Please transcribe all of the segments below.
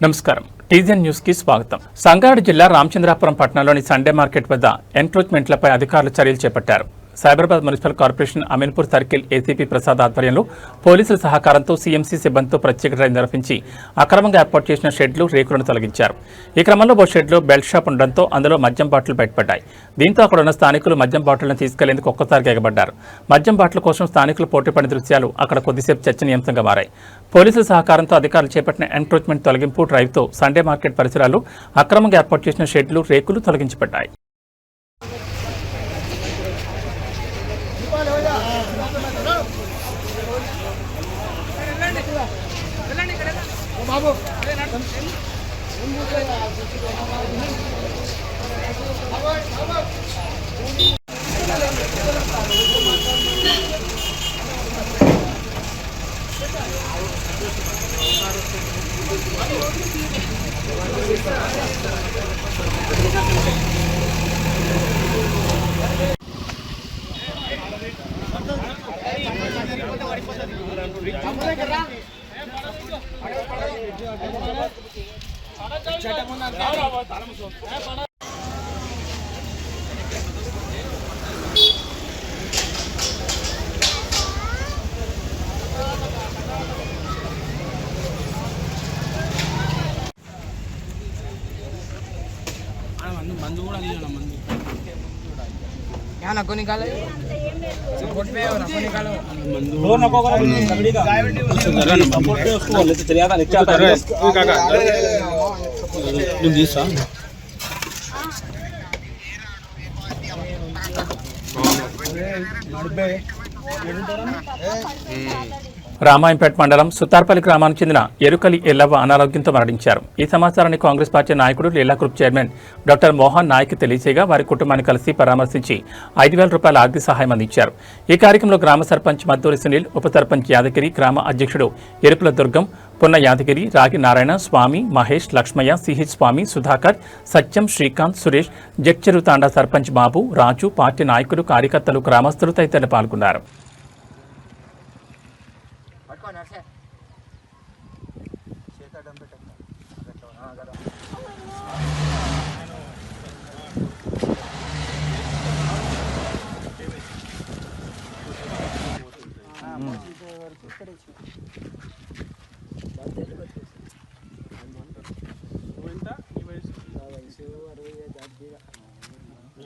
నమస్కారం. టీజన్ న్యూస్ కి స్వాగతం. సంగారెడ్డి జిల్లా రామచంద్రాపురం పట్టణంలోని సండే మార్కెట్ వద్ద ఎన్క్రోచ్మెంట్లపై అధికారులు చర్యలు చేపట్టారు. Cyberabad municipal corporation Ameenpur circle ACP Prasad ఆధ్వర్యంలో పోలీసుల సహకారంతో సీఎంసీ సిబ్బందితో ప్రత్యేక డ్రైవ్ నిర్వహించి అక్రమంగా ఏర్పాటు చేసిన షెడ్లు, రేకులను తొలగించారు. ఈ క్రమంలో ఓ షెడ్లో బెల్ట్ షాప్ ఉండడంతో అందులో మద్యం బాటిల్ బయటపడ్డాయి. దీంతో అక్కడ ఉన్న స్థానికులు మద్యం బాటిల్ను తీసుకెళ్లేందుకు ఒక్కసారిగా ఎగబడ్డారు. మద్యం బాటిల్ కోసం స్థానికులు పోటీపడిన దృశ్యాలు అక్కడ కొద్దిసేపు చర్చనీయాంశంగా మారాయి. పోలీసుల సహకారంతో అధికారులు చేపట్టిన ఎన్క్రోచ్మెంట్ తొలగింపు డ్రైవ్తో సండే మార్కెట్ పరిసరాలు అక్రమంగా ఏర్పాటు చేసిన షెడ్లు, రేకులు తొలగించబడ్డాయి. మందు కూడా లేదు మందు यहाँ कोनी काले सपोर्ट पे और कोनी कालो मंदू रोड नको करा कबड्डी का सपोर्ट पे उसको बोले तो चलिया था नीचे आता है काका तुम जी सा नडबे రామాయంపేట మండలం సుతార్పల్లి గ్రామానికి చెందిన ఎరుకలి ఎల్లవ్వ అనారోగ్యంతో మరణించారు. ఈ సమాచారాన్ని కాంగ్రెస్ పార్టీ నాయకుడు Leela group chairman doctor Mohan Nayak తెలియజేయగా వారి కుటుంబాన్ని కలిసి పరామర్శించి 5,000 రూపాయల ఆర్థిక సహాయం అందించారు. ఈ కార్యక్రమంలో గ్రామ సర్పంచ్ మద్దూరి సునీల్, ఉప సర్పంచ్ యాదగిరి, గ్రామ అధ్యక్షుడు ఎరుపుల దుర్గం, పున్న యాదగిరి, రాగి నారాయణ, స్వామి, మహేష్, లక్ష్మయ్య, సిహెచ్ స్వామి, సుధాకర్, సత్యం, శ్రీకాంత్, సురేష్, జగ్చెరు తాండా సర్పంచ్ బాబు, రాజు, పార్టీ నాయకులు, కార్యకర్తలు, గ్రామస్తులు తదితరులు పాల్గొన్నారు.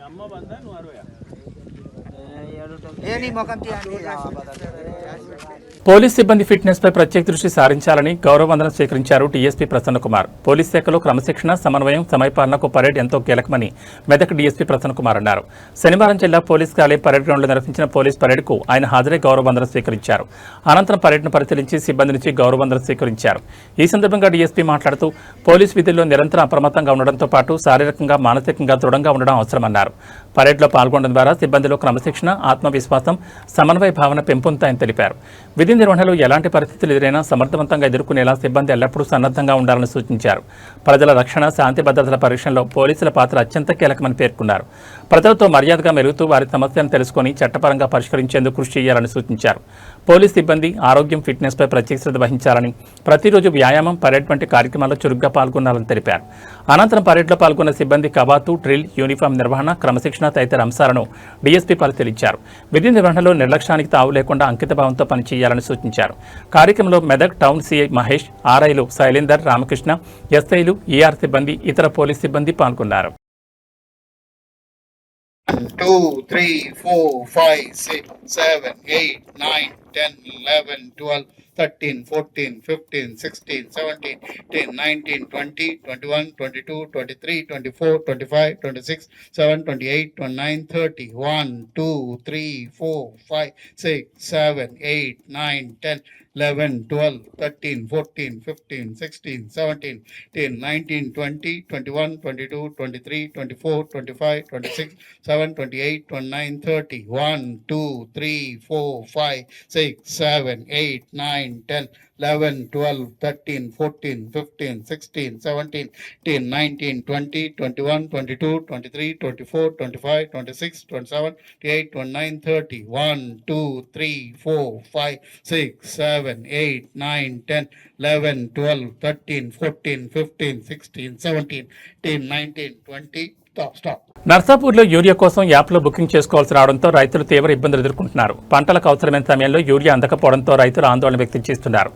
అమ్మ బందా నువ్వు 60 పోలీస్ సిబ్బంది ఫిట్నెస్ పై ప్రత్యేక దృష్టి సారించాలని గౌరవ వందనం స్వీకరించారు డీఎస్పీ ప్రసన్న కుమార్. పోలీస్ శాఖలో క్రమశిక్షణ, సమన్వయం, సమయపాలనకు పరేడ్ ఎంతో కీలకమని మెదక్ డీఎస్పీ ప్రసన్న కుమార్ అన్నారు. శనివారం జిల్లా పోలీస్ కార్యాలయం పరేడ్ గ్రౌండ్లో నిర్వహించిన పోలీస్ పరేడ్కు ఆయన హాజరై గౌరవ వందనం స్వీకరించారు. అనంతరం పరేడ్ను పరిశీలించి సిబ్బంది నుంచి గౌరవ వందనం స్వీకరించారు. ఈ సందర్భంగా డీఎస్పీ మాట్లాడుతూ పోలీస్ విధుల్లో నిరంతరం అప్రమత్తంగా ఉండడంతో పాటు శారీరకంగా, మానసికంగా దృఢంగా ఉండడం అవసరమన్నారు. పరేడ్లో పాల్గొనడం ద్వారా సిబ్బందిలో క్రమశిక్షణ, ఆత్మవిశ్వాసం, సమన్వయ భావన పెంపొందుతాయని తెలిపారు. విధి నిర్వహణలో ఎలాంటి పరిస్థితులు ఎదురైనా సమర్థవంతంగా ఎదుర్కొనేలా సిబ్బంది ఎల్లప్పుడూ సన్నద్ధంగా ఉండాలని సూచించారు. ప్రజల రక్షణ, శాంతి భద్రతల పరీక్షలో పోలీసుల పాత్ర అత్యంత కీలకమని పేర్కొన్నారు. ప్రజలతో మర్యాదగా మెరుగుతూ వారి సమస్యలను తెలుసుకుని చట్టపరంగా పరిష్కరించేందుకు కృషి చేయాలని సూచించారు. పోలీస్ సిబ్బంది ఆరోగ్యం, ఫిట్నెస్ పై ప్రత్యేక శ్రద్ధ వహించాలని, ప్రతిరోజు వ్యాయామం, పరేడ్ వంటి కార్యక్రమాల్లో చురుగ్గా పాల్గొనాలని తెలిపారు. అనంతరం పరేడ్లో పాల్గొన్న సిబ్బంది కవాతు, డ్రిల్, యూనిఫామ్ నిర్వహణ, క్రమశిక్షణ తదితర అంశాలను డీఎస్పీ పరిశీలించారు. విధి నిర్వహణలో నిర్లక్ష్యానికి తావు లేకుండా అంకితభావంతో పనిచేయాలని సూచించారు. కార్యక్రమంలో మెదక్ టౌన్ సిఐ మహేష్, ఆర్ఐలు శైలేందర్, రామకృష్ణ, ఎస్ఐలు, ఈఆర్ సిబ్బంది, ఇతర పోలీస్ సిబ్బంది పాల్గొన్నారు. 2, 3, 4, 5, 6, 7, 8, 9, 10, 11, 12, 13, 14, 15, 16, 17, 18, 19, 20, 21, 22, 23, 24, 25, 26, 7, 28, 29, 30. 1, 2, 3, 4, 5, 6, 7, 8, 9, 10, 11, 12, 13, 14, 15, 16, 17, 18, 19, 20, 21, 22, 23, 24, 25, 26, 7, 28, 29, 30. 1, 2, 3, 4, 5, 6, 7, 8, 9, 10, 11, 12, 13, 14, 15, 16, 17, 18, 19, 20, 21, 22, 23, 24, 25, 26, 27, 28, 29, 30. 1, 2, 3, 4, 5, 6, 7, 8, 9, 10, 11, 12, 13, 14, 15, 16, 17, 18, 19, 20. Stop. నర్సాపూర్లో యూరియా కోసం యాప్లో బుకింగ్ చేసుకోవాల్సి రావడంతో రైతులు తీవ్ర ఇబ్బందులు ఎదుర్కొంటున్నారు. పంటలకు అవసరమైన సమయంలో యూరియా అందకపోవడంతో రైతులు ఆందోళన వ్యక్తం చేస్తున్నారు.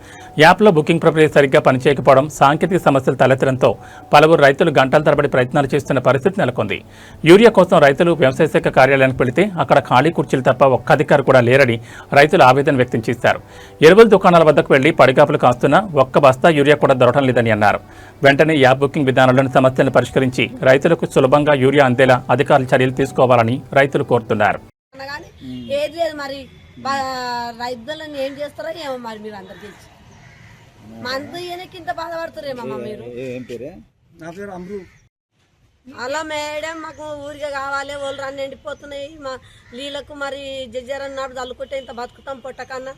యాప్లో బుకింగ్ ప్రక్రియ సరిగ్గా పనిచేయకపోవడం, సాంకేతిక సమస్యలు తలెత్తడంతో పలువురు రైతులు గంటల తరబడి ప్రయత్నాలు చేస్తున్న పరిస్థితి నెలకొంది. యూరియా కోసం రైతులు వ్యవసాయ శాఖ కార్యాలయానికి వెళితే అక్కడ ఖాళీ కుర్చీలు తప్ప ఒక్క అధికారి కూడా లేరని రైతులు ఆవేదన వ్యక్తం చేశారు. ఎరువుల దుకాణాల వద్దకు వెళ్లి పడిగాపులు కాస్తున్నా ఒక్క బస్తా యూరియా కూడా దొరకడం లేదని అన్నారు. వెంటనే యాప్ బుకింగ్ విధానంలోని సమస్యలను పరిష్కరించి రైతులకు సులభంగా యూరియా అందేలా అధికారులు చర్యలు తీసుకోవాలని రైతులు కోరుతున్నారు. ఏది లేదు మరి రైతులను ఏం చేస్తారో ఏమో మరి మీరు అందరు తెలిసి మందు ఈయనకి ఇంత బాధపడుతురేమమ్మా మీరు. అలా మేడం మాకు ఊరిగా కావాలి, వాళ్ళు రన్ను ఎండిపోతున్నాయి, మా నీళ్ళకు మరి జజ్జరన్నాడు చల్లుకుంటే ఇంత బతుకుతాం పొట్టకన్నా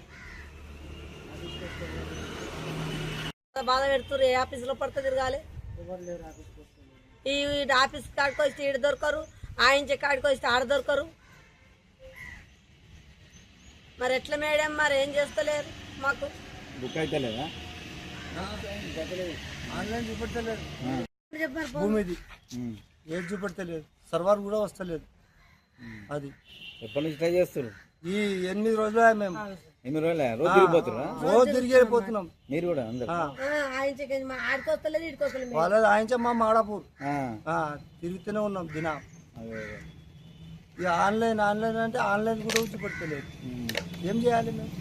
బాధ పెడుతురు. ఏ ఆఫీసులో పడితే తిరగాలి, ఈ ఆఫీస్ కాడికి వస్తే ఈడ దొరకరు, ఆయించే కాడికి వస్తే ఆడ దొరకరు. మరి ఎట్లా మేడం మరి ఏం చేస్తలేరు మాకు బుక్ అయితే లేదా ఆన్లైన్ చూపెట్టలేదు, భూమిది ఏది చూపెట్టలేదు, సర్వర్ కూడా వస్తలేదు. అది ఎప్పటి నుంచి ట్రై చేస్తారు? ఈ 8 రోజులు మేము 8 రోజులే రోజు తిరిగిపోతున్నా? రోజు తిరిగి వెళ్ళిపోతున్నాం. మీరు కూడా అందరు ఆడికి వస్తలేదు, ఇడికి వస్తలేదు. వాళ్ళది ఆయించమ్మా మాడాపూర్ తిరుగుతూనే ఉన్నాం దినా. ఇక ఆన్లైన్ అంటే ఆన్లైన్ కూడా చూపెట్టలేదు. ఏం చేయాలి మేము?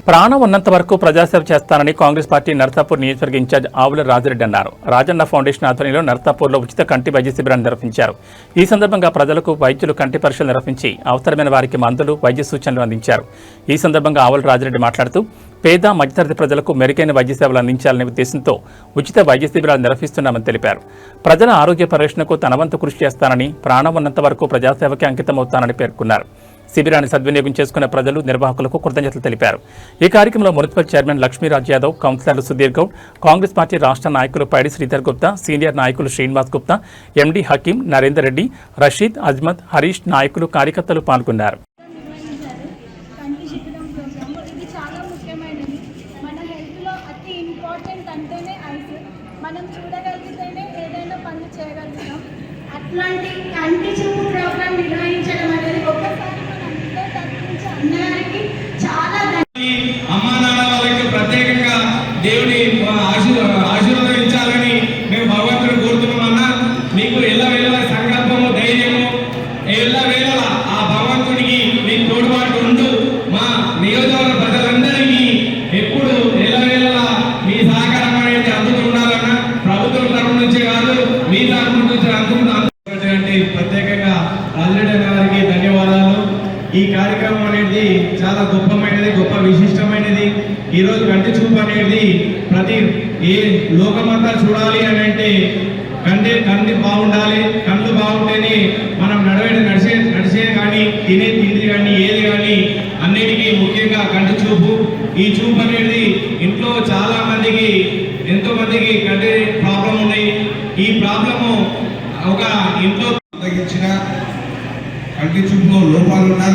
ప్రాణం ఉన్నంత వరకు ప్రజాసేవ చేస్తానని కాంగ్రెస్ పార్టీ నర్సాపూర్ నియోజకవర్గ ఇన్ఛార్జ్ ఆవుల రాజిరెడ్డి అన్నారు. రాజన్న ఫౌండేషన్ ఆధ్వర్యంలో నర్సాపూర్లో ఉచిత కంటి వైద్య శిబిరాన్ని నిర్వహించారు. ఈ సందర్భంగా ప్రజలకు వైద్యులు కంటి పరీక్షలు నిర్వహించి అవసరమైన వారికి మందులు, వైద్య సూచనలు అందించారు. ఈ సందర్భంగా ఆవుల రాజిరెడ్డి మాట్లాడుతూ పేద మధ్యతరగతి ప్రజలకు మెరుగైన వైద్య సేవలు అందించాలనే ఉద్దేశంతో ఉచిత వైద్య శిబిరాలు నిర్వహిస్తున్నామని తెలిపారు. ప్రజల ఆరోగ్య పరిరక్షణకు తన వంతు కృషి చేస్తానని, ప్రాణం ఉన్నంత వరకు ప్రజాసేవకి అంకితమవుతానని పేర్కొన్నారు. శిబిరాన్ని సద్వినియోగం చేసుకున్న ప్రజలు, నిర్వాహకులకు కృతజ్ఞతలు తెలిపారు. ఈ కార్యక్రమంలో మున్సిపల్ చైర్మన్ లక్ష్మీరాజ్ యాదవ్, కౌన్సిలర్లు సుధీర్ గౌడ్, కాంగ్రెస్ పార్టీ రాష్ట్ర నాయకులు పైడి శ్రీధర్ గుప్తా, సీనియర్ నాయకులు శ్రీనివాస్ గుప్తా, ఎండి హకీం, నరేందర్ రెడ్డి, రషీద్, అజ్మత్, హరీష్, నాయకులు, కార్యకర్తలు పాల్గొన్నారు. అట్లాంటి కంటి చూపు ప్రోగ్రామ్ నిర్వహించడం అనేది ఒక్కసారి మనందరూ తప్పించి అందరికీ చాలా అమ్మా నాన్న వాళ్ళకి ప్రత్యేకంగా దేవుని ఆశీర్వదించాలని మేము భగవంతుని కోరుతున్నామన్నా. మీకు ఎల్లవేళ సంకల్పము, ధైర్యము, ఎల్లవేళ ఆ భగవంతుడికి మీకు తోడ్పాటు ఉంటూ మా నియోజకవర్గ ప్రజలందరికీ ఎప్పుడు ఎల్లవేళ మీ సహకారం అనేది అందుతుండాలన్నా. ప్రభుత్వం తరఫు నుంచే కాదు, మీ తరఫు నుంచి అందుతున్నారు. ప్రత్యేకంగా రాజిరెడ్డి గారికి ధన్యవాదాలు. ఈ కార్యక్రమం అనేది చాలా గొప్పమైనది, గొప్ప విశిష్టమైనది. ఈరోజు కంటి చూపు అనేది ప్రతి ఏ లోకమంతా చూడాలి అని అంటే కంటి బాగుండాలి. కళ్ళు బాగుంటేనే మనం నడిచే కానీ, తినే తిండి కానీ, ఏది కానీ అన్నిటికీ ముఖ్యంగా కంటి చూపు. ఈ చూపు అనేది ఇంట్లో చాలా మందికి, ఎంతో మందికి కంటి ప్రాబ్లం ఉన్నాయి. ఈ ప్రాబ్లము ఒక ఇంట్లో తగ్గించిన కంటి చూపులో లోపాలున్నా,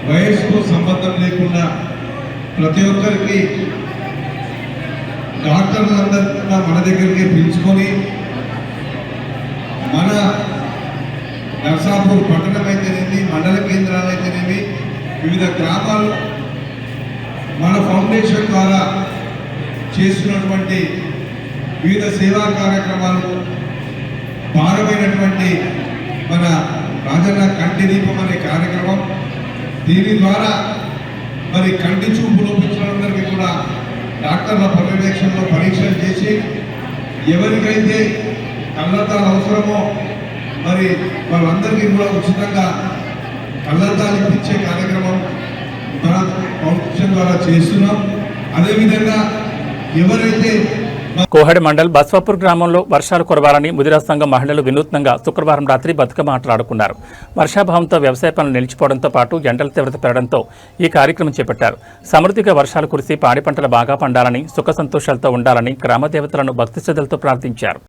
వయస్సుతో సంబంధం లేకుండా ప్రతి ఒక్కరికి డాక్టర్లందరూ కూడా మన దగ్గరికి పిలుచుకొని మన నర్సాపూర్ పట్టణం అయితేనేమి, మండల కేంద్రాలు అయితేనేమి, వివిధ గ్రామాలు మన ఫౌండేషన్ ద్వారా చేస్తున్నటువంటి వివిధ సేవా కార్యక్రమాలు, భారమైనటువంటి మన రాజన్న కంటి దీపం అనే కార్యక్రమం. దీని ద్వారా మరి కంటి చూపు లోపించినందరికీ కూడా డాక్టర్ల పర్యవేక్షణలో పరీక్షలు చేసి ఎవరికైతే కళ్ళద్దాలు అవసరమో మరి వాళ్ళందరికీ కూడా ఉచితంగా కళ్ళద్దాలు ఇప్పించే కార్యక్రమం మన ఫౌండేషన్ ద్వారా చేస్తున్నాం. అదేవిధంగా ఎవరైతే కోహెడ మండల్ బస్వాపూర్ గ్రామంలో వర్షాలు కురవాలని ముదిరాజ్ సంఘం మహిళలు వినూత్నంగా శుక్రవారం రాత్రి బతుకమ్మ ఆటలు ఆడుకున్నారు. వర్షాభావంతో వ్యవసాయ పనులు నిలిచిపోవడంతో పాటు ఎండల తీవ్రత పెరగడంతో ఈ కార్యక్రమం చేపట్టారు. సమృద్ధిగా వర్షాలు కురిసి పాడి పంటలు బాగా పండాలని, సుఖ సంతోషాలతో ఉండాలని గ్రామ దేవతలను భక్తి శ్రద్ధలతో ప్రార్థించారు.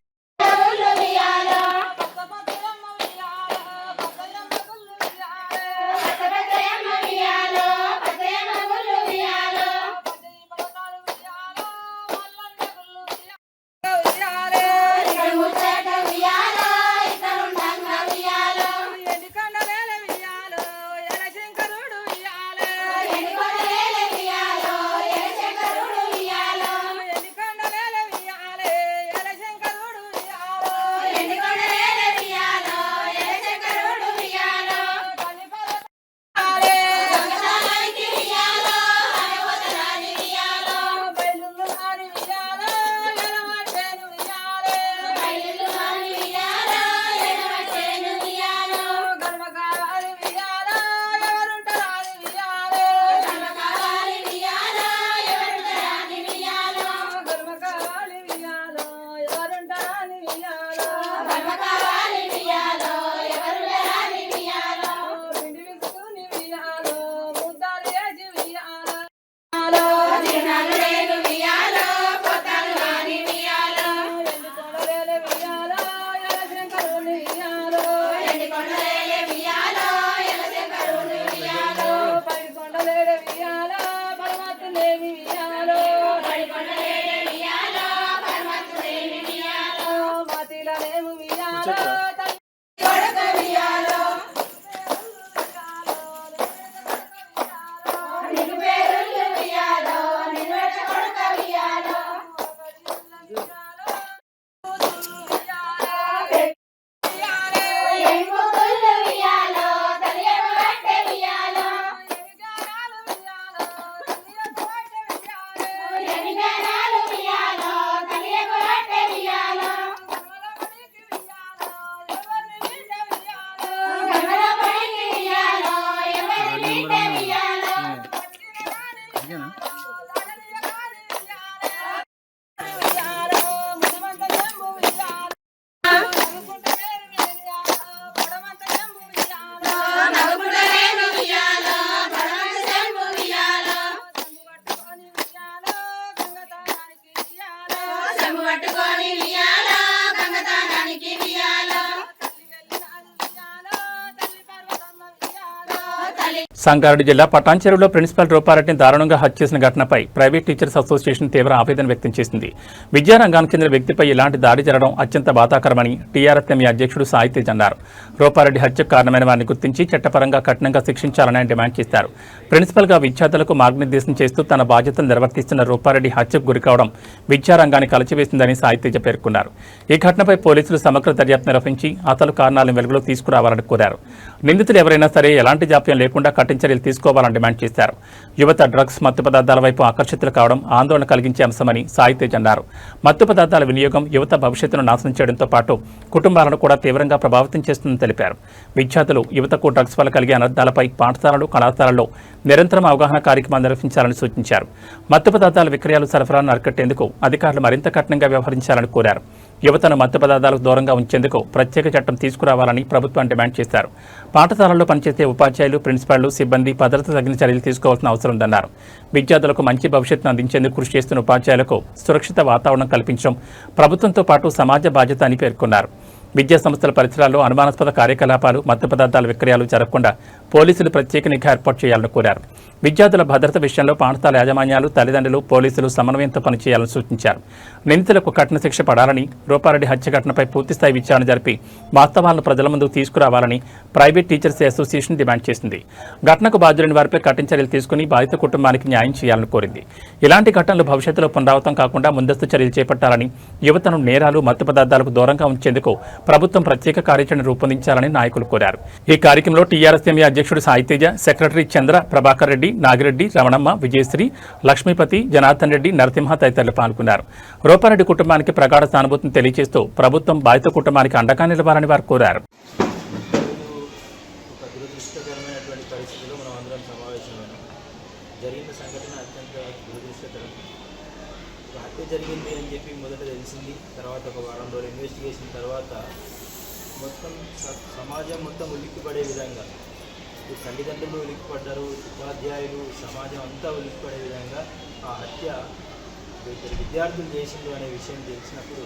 సంగారెడ్డి జిల్లా పటాన్చెరువులో ప్రిన్సిపల్ రూపారెడ్డిని దారుణంగా హత్య చేసిన ఘటనపై ప్రైవేట్ టీచర్స్ అసోసియేషన్ తీవ్ర ఆవేదన వ్యక్తం చేసింది. విద్యారంగానికి చెందిన వ్యక్తిపై ఇలాంటి దాడి జరగడం అత్యంత బాధాకరమని టీఆర్ఎస్ఎంఈ అధ్యక్షుడు సాయితేజ్ అన్నారు. రూపారెడ్డి హత్యకు కారణమైన వారిని గుర్తించి చట్టపరంగా కఠినంగా శిక్షించాలని ఆయన డిమాండ్ చేశారు. ప్రిన్సిపల్గా విద్యార్థులకు మార్గనిర్దేశం చేస్తూ తన బాధ్యతను నిర్వర్తిస్తున్న రూపారెడ్డి హత్యకు గురికావడం విద్యారంగాన్ని కలచివేసిందని సాయితేజ పేర్కొన్నారు. ఈ ఘటనపై పోలీసులు సమగ్ర దర్యాప్తు నిర్వహించి అసలు కారణాలను వెలుగులో తీసుకురావాలని కోరారు. నిందితులు ఎవరైనా సరే ఎలాంటి జాప్యం లేకుండా కఠిన చర్యలు తీసుకోవాలని డిమాండ్ చేశారు. యువత డ్రగ్స్, మత్తు పదార్థాల వైపు ఆకర్షితులు కావడం ఆందోళన కలిగించే అంశమని సాయితేజ్ అన్నారు. మత్తు పదార్థాల వినియోగం యువత భవిష్యత్తును నాశనం చేయడంతో పాటు కుటుంబాలను కూడా తీవ్రంగా ప్రభావితం చేస్తుందని తెలిపారు. విద్యార్థులు యువతకు డ్రగ్స్ వల్ల కలిగే అనర్థాలపై పాఠశాలలు, కళాశాలల్లో నిరంతరం అవగాహన కార్యక్రమాలు నిర్వహించాలని సూచించారు. మత్తు పదార్థాల విక్రయాలు, సరఫరాను అరికట్టేందుకు అధికారులు మరింత కఠినంగా వ్యవహరించాలని కోరారు. యువతను మత్తు పదార్థాలకు దూరంగా ఉంచేందుకు ప్రత్యేక చట్టం తీసుకురావాలని ప్రభుత్వం డిమాండ్ చేశారు. పాఠశాలల్లో పనిచేసే ఉపాధ్యాయులు, ప్రిన్సిపాళ్లు, సిబ్బంది భద్రత తగిన చర్యలు తీసుకోవాల్సిన అవసరం ఉందన్నారు. విద్యార్థులకు మంచి భవిష్యత్తును అందించేందుకు కృషి చేస్తున్న ఉపాధ్యాయులకు సురక్షిత వాతావరణం కల్పించడం ప్రభుత్వంతో పాటు సమాజ బాధ్యత అని పేర్కొన్నారు. విద్యా సంస్థల పరిసరాల్లో అనుమానాస్పద కార్యకలాపాలు, మత్తు పదార్థాల విక్రయాలు జరగకుండా పోలీసులు ప్రత్యేక నిఘా ఏర్పాటు చేయాలని కోరారు. విద్యార్థుల భద్రత విషయంలో పాఠశాల యాజమాన్యాలు, తల్లిదండ్రులు, పోలీసులు సమన్వయంతో పనిచేయాలని సూచించారు. నిందితులకు కఠిన శిక్ష పడాలని, రూపారెడ్డి హత్య ఘటనపై పూర్తిస్థాయి విచారణ జరిపి వాస్తవాలను ప్రజల ముందుకు తీసుకురావాలని ప్రైవేట్ టీచర్స్ అసోసియేషన్ డిమాండ్ చేసింది. ఘటనకు బాధ్యులైన వారిపై కఠిన చర్యలు తీసుకుని బాధిత కుటుంబానికి న్యాయం చేయాలని కోరింది. ఇలాంటి ఘటనలు భవిష్యత్తులో పునరావృతం కాకుండా ముందస్తు చర్యలు చేపట్టాలని, యువతను నేరాలు, మత్తు పదార్థాలకు దూరంగా ఉంచేందుకు ప్రభుత్వం ప్రత్యేక కార్యాచరణ రూపొందించాలని నాయకులు కోరారు. ఈ కార్యక్రమంలో టీఆర్ఎస్ఎంఈ అధ్యక్షుడు సాయితేజ, సెక్రటరీ చంద్ర, ప్రభాకర్ రెడ్డి, నాగిరెడ్డి, రమణమ్మ, విజయశ్రీ, లక్ష్మీపతి, జనార్దన్ రెడ్డి, నరసింహ తదితరులు పాల్గొన్నారు. రూపారెడ్డి కుటుంబానికి ప్రగాఢ సానుభూతిని తెలియజేస్తూ ప్రభుత్వం బాధిత కుటుంబానికి అండగా నిలవాలని వారు కోరారు. ఒక దురదృష్టకరమైనటువంటి పరిస్థితిలో మనం అందరం సమావేశమైనాం. జరిగిన సంఘటన అత్యంత దురదృష్టకరం. హత్య జరిగింది అని చెప్పి మొదట తెలిసింది. తర్వాత ఒక వారం రోజులు ఇన్వెస్టిగేషన్ తర్వాత మొత్తం సమాజం మొత్తం ఉలిక్కిపడే విధంగా, ఈ తల్లిదండ్రులు ఉలిక్కిపడ్డారు, ఉపాధ్యాయులు, సమాజం అంతా ఉలిక్కిపడే విధంగా ఆ హత్య ఇద్దరు విద్యార్థులు చేసిండు అనే విషయం తెలిసినప్పుడు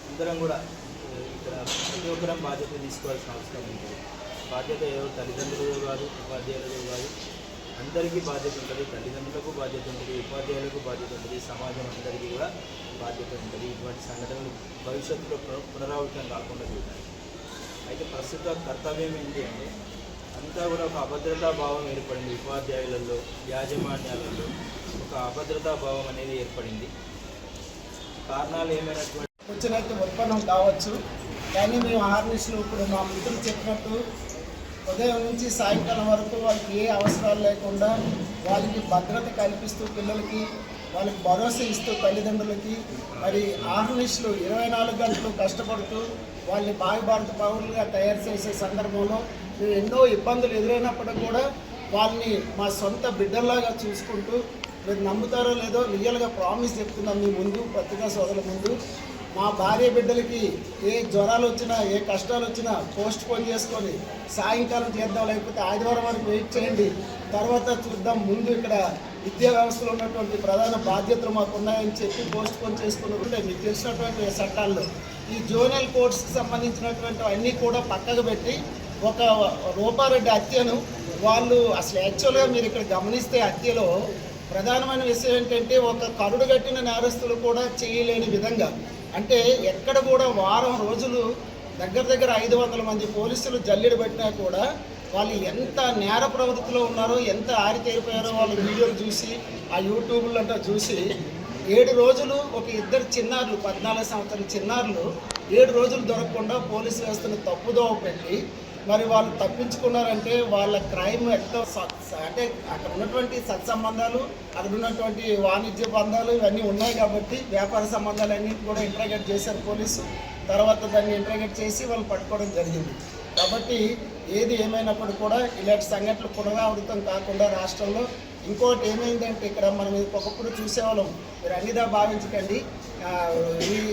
అందరం కూడా ఇక్కడ ప్రతి ఒక్కరం బాధ్యత తీసుకోవాల్సిన అవసరం ఉంటుంది. బాధ్యత ఏదో తల్లిదండ్రులతో కాదు, ఉపాధ్యాయులతో కాదు, అందరికీ బాధ్యత ఉంటుంది. తల్లిదండ్రులకు బాధ్యత ఉంటుంది, ఉపాధ్యాయులకు బాధ్యత ఉంటుంది, సమాజం అందరికీ కూడా బాధ్యత ఉంటుంది. ఇటువంటి సంఘటనలు భవిష్యత్తులో పునరావృతం కాకుండా చూడాలి. అయితే ప్రస్తుత కర్తవ్యం ఏంటి అంటే అంతా కూడా ఒక అభద్రతా భావం ఏర్పడింది. ఉపాధ్యాయులలో, యాజమాన్యాలలో ఒక అభద్రతా భావం అనేది ఏర్పడింది. కారణాలు ఏమైనటువంటి వచ్చినట్టు ఉత్పన్నం కావచ్చు, కానీ మేము ఆర్నిస్లు ఇప్పుడు మా మిత్రులు చెప్పినట్టు ఉదయం నుంచి సాయంకాలం వరకు వాళ్ళకి ఏ అవసరాలు లేకుండా వాళ్ళకి భద్రత కల్పిస్తూ పిల్లలకి వాళ్ళకి భరోసా ఇస్తూ తల్లిదండ్రులకి మరి ఆర్నిస్లు 24 గంటలు కష్టపడుతూ వాళ్ళని భారత పౌరులుగా తయారు చేసే సందర్భంలో మేము ఎన్నో ఇబ్బందులు ఎదురైనప్పటికీ కూడా వాళ్ళని మా సొంత బిడ్డల్లాగా చూసుకుంటూ, మీరు నమ్ముతారో లేదో రియల్గా ప్రామిస్ చెప్తున్నాం మీ ముందు, పత్రికా సోదరుల ముందు, మా భార్య బిడ్డలకి ఏ జ్వరాలు వచ్చినా ఏ కష్టాలు వచ్చినా పోస్ట్ పోన్ చేసుకొని సాయంకాలం చేద్దాం, లేకపోతే ఆదివారం వరకు వెయిట్ చేయండి, తర్వాత చూద్దాం, ముందు ఇక్కడ విద్యా వ్యవస్థలో ఉన్నటువంటి ప్రధాన బాధ్యతలు మాకు ఉన్నాయని చెప్పి పోస్ట్ పోన్ చేసుకుని మీకు తెలిసినటువంటి చట్టాల్లో ఈ జోనల్ కోర్ట్స్కి సంబంధించినటువంటి అన్నీ కూడా పక్కకు పెట్టి ఒక రూపారెడ్డి హత్యను వాళ్ళు అసలు యాక్చువల్గా మీరు ఇక్కడ గమనిస్తే హత్యలో ప్రధానమైన విషయం ఏంటంటే ఒక కరుడు కట్టిన నేరస్తులు కూడా చేయలేని విధంగా, అంటే ఎక్కడ కూడా వారం రోజులు దగ్గర 500 మంది పోలీసులు జల్లెడ పెట్టినా కూడా వాళ్ళు ఎంత నేర ప్రవృత్తిలో ఉన్నారో, ఎంత ఆరితేరిపోయారో వాళ్ళ వీడియోలు చూసి ఆ యూట్యూబ్లో అంతా చూసి 7 రోజులు ఒక ఇద్దరు చిన్నారులు 14 సంవత్సరాల చిన్నారులు 7 రోజులు దొరకకుండా పోలీసు వ్యవస్థను తప్పుదోవ పెట్టి మరి వాళ్ళు తప్పించుకున్నారంటే వాళ్ళ క్రైమ్ ఎంతో అంటే అక్కడ ఉన్నటువంటి సత్సంబంధాలు, అక్కడ ఉన్నటువంటి వాణిజ్య బంధాలు ఇవన్నీ ఉన్నాయి కాబట్టి వ్యాపార సంబంధాలన్నీ కూడా ఇంట్రాగేట్ చేశారు పోలీసు. తర్వాత దాన్ని ఇంట్రాగేట్ చేసి వాళ్ళు పట్టుకోవడం జరిగింది. కాబట్టి ఏది ఏమైనప్పుడు కూడా ఇలాంటి సంఘటనలు పునరావృతం కాకుండా రాష్ట్రంలో ఇంకోటి ఏమైందంటే ఇక్కడ మనం ఒకప్పుడు చూసేవాళ్ళం, మీరు అన్నిదా భావించకండి,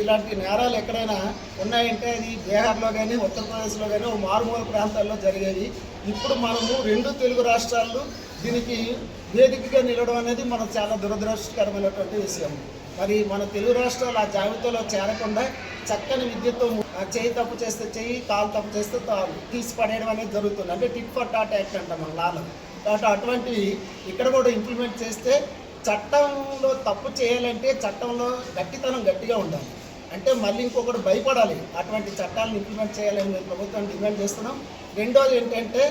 ఇలాంటి నేరాలు ఎక్కడైనా ఉన్నాయంటే అది బీహార్లో కానీ ఉత్తరప్రదేశ్లో కానీ మారుమూల ప్రాంతాల్లో జరిగేవి. ఇప్పుడు మనము 2 తెలుగు రాష్ట్రాల్లో దీనికి వేదికగా నిలవడం అనేది మనం చాలా దురదృష్టకరమైనటువంటి విషయం. మరి మన తెలుగు రాష్ట్రాలు ఆ జాబితాలో చేరకుండా చక్కని విద్యతో చేయి తప్పు చేస్తే చెయ్యి, కాలు తప్పు చేస్తే తీసి పడేయడం అనేది జరుగుతుంది. అంటే టిట్ ఫర్ టాట్ యాక్ట్ అంటాం మన లాలో. కాబట్టి అటువంటివి ఇక్కడ కూడా ఇంప్లిమెంట్ చేస్తే చట్టంలో తప్పు చేయాలంటే చట్టంలో గట్టిగా ఉండాలి. అంటే మళ్ళీ ఇంకొకటి భయపడాలి. అటువంటి చట్టాలను ఇంప్లిమెంట్ చేయాలని మేము ప్రభుత్వాన్ని డిమాండ్ చేస్తున్నాం. రెండోది ఏంటంటే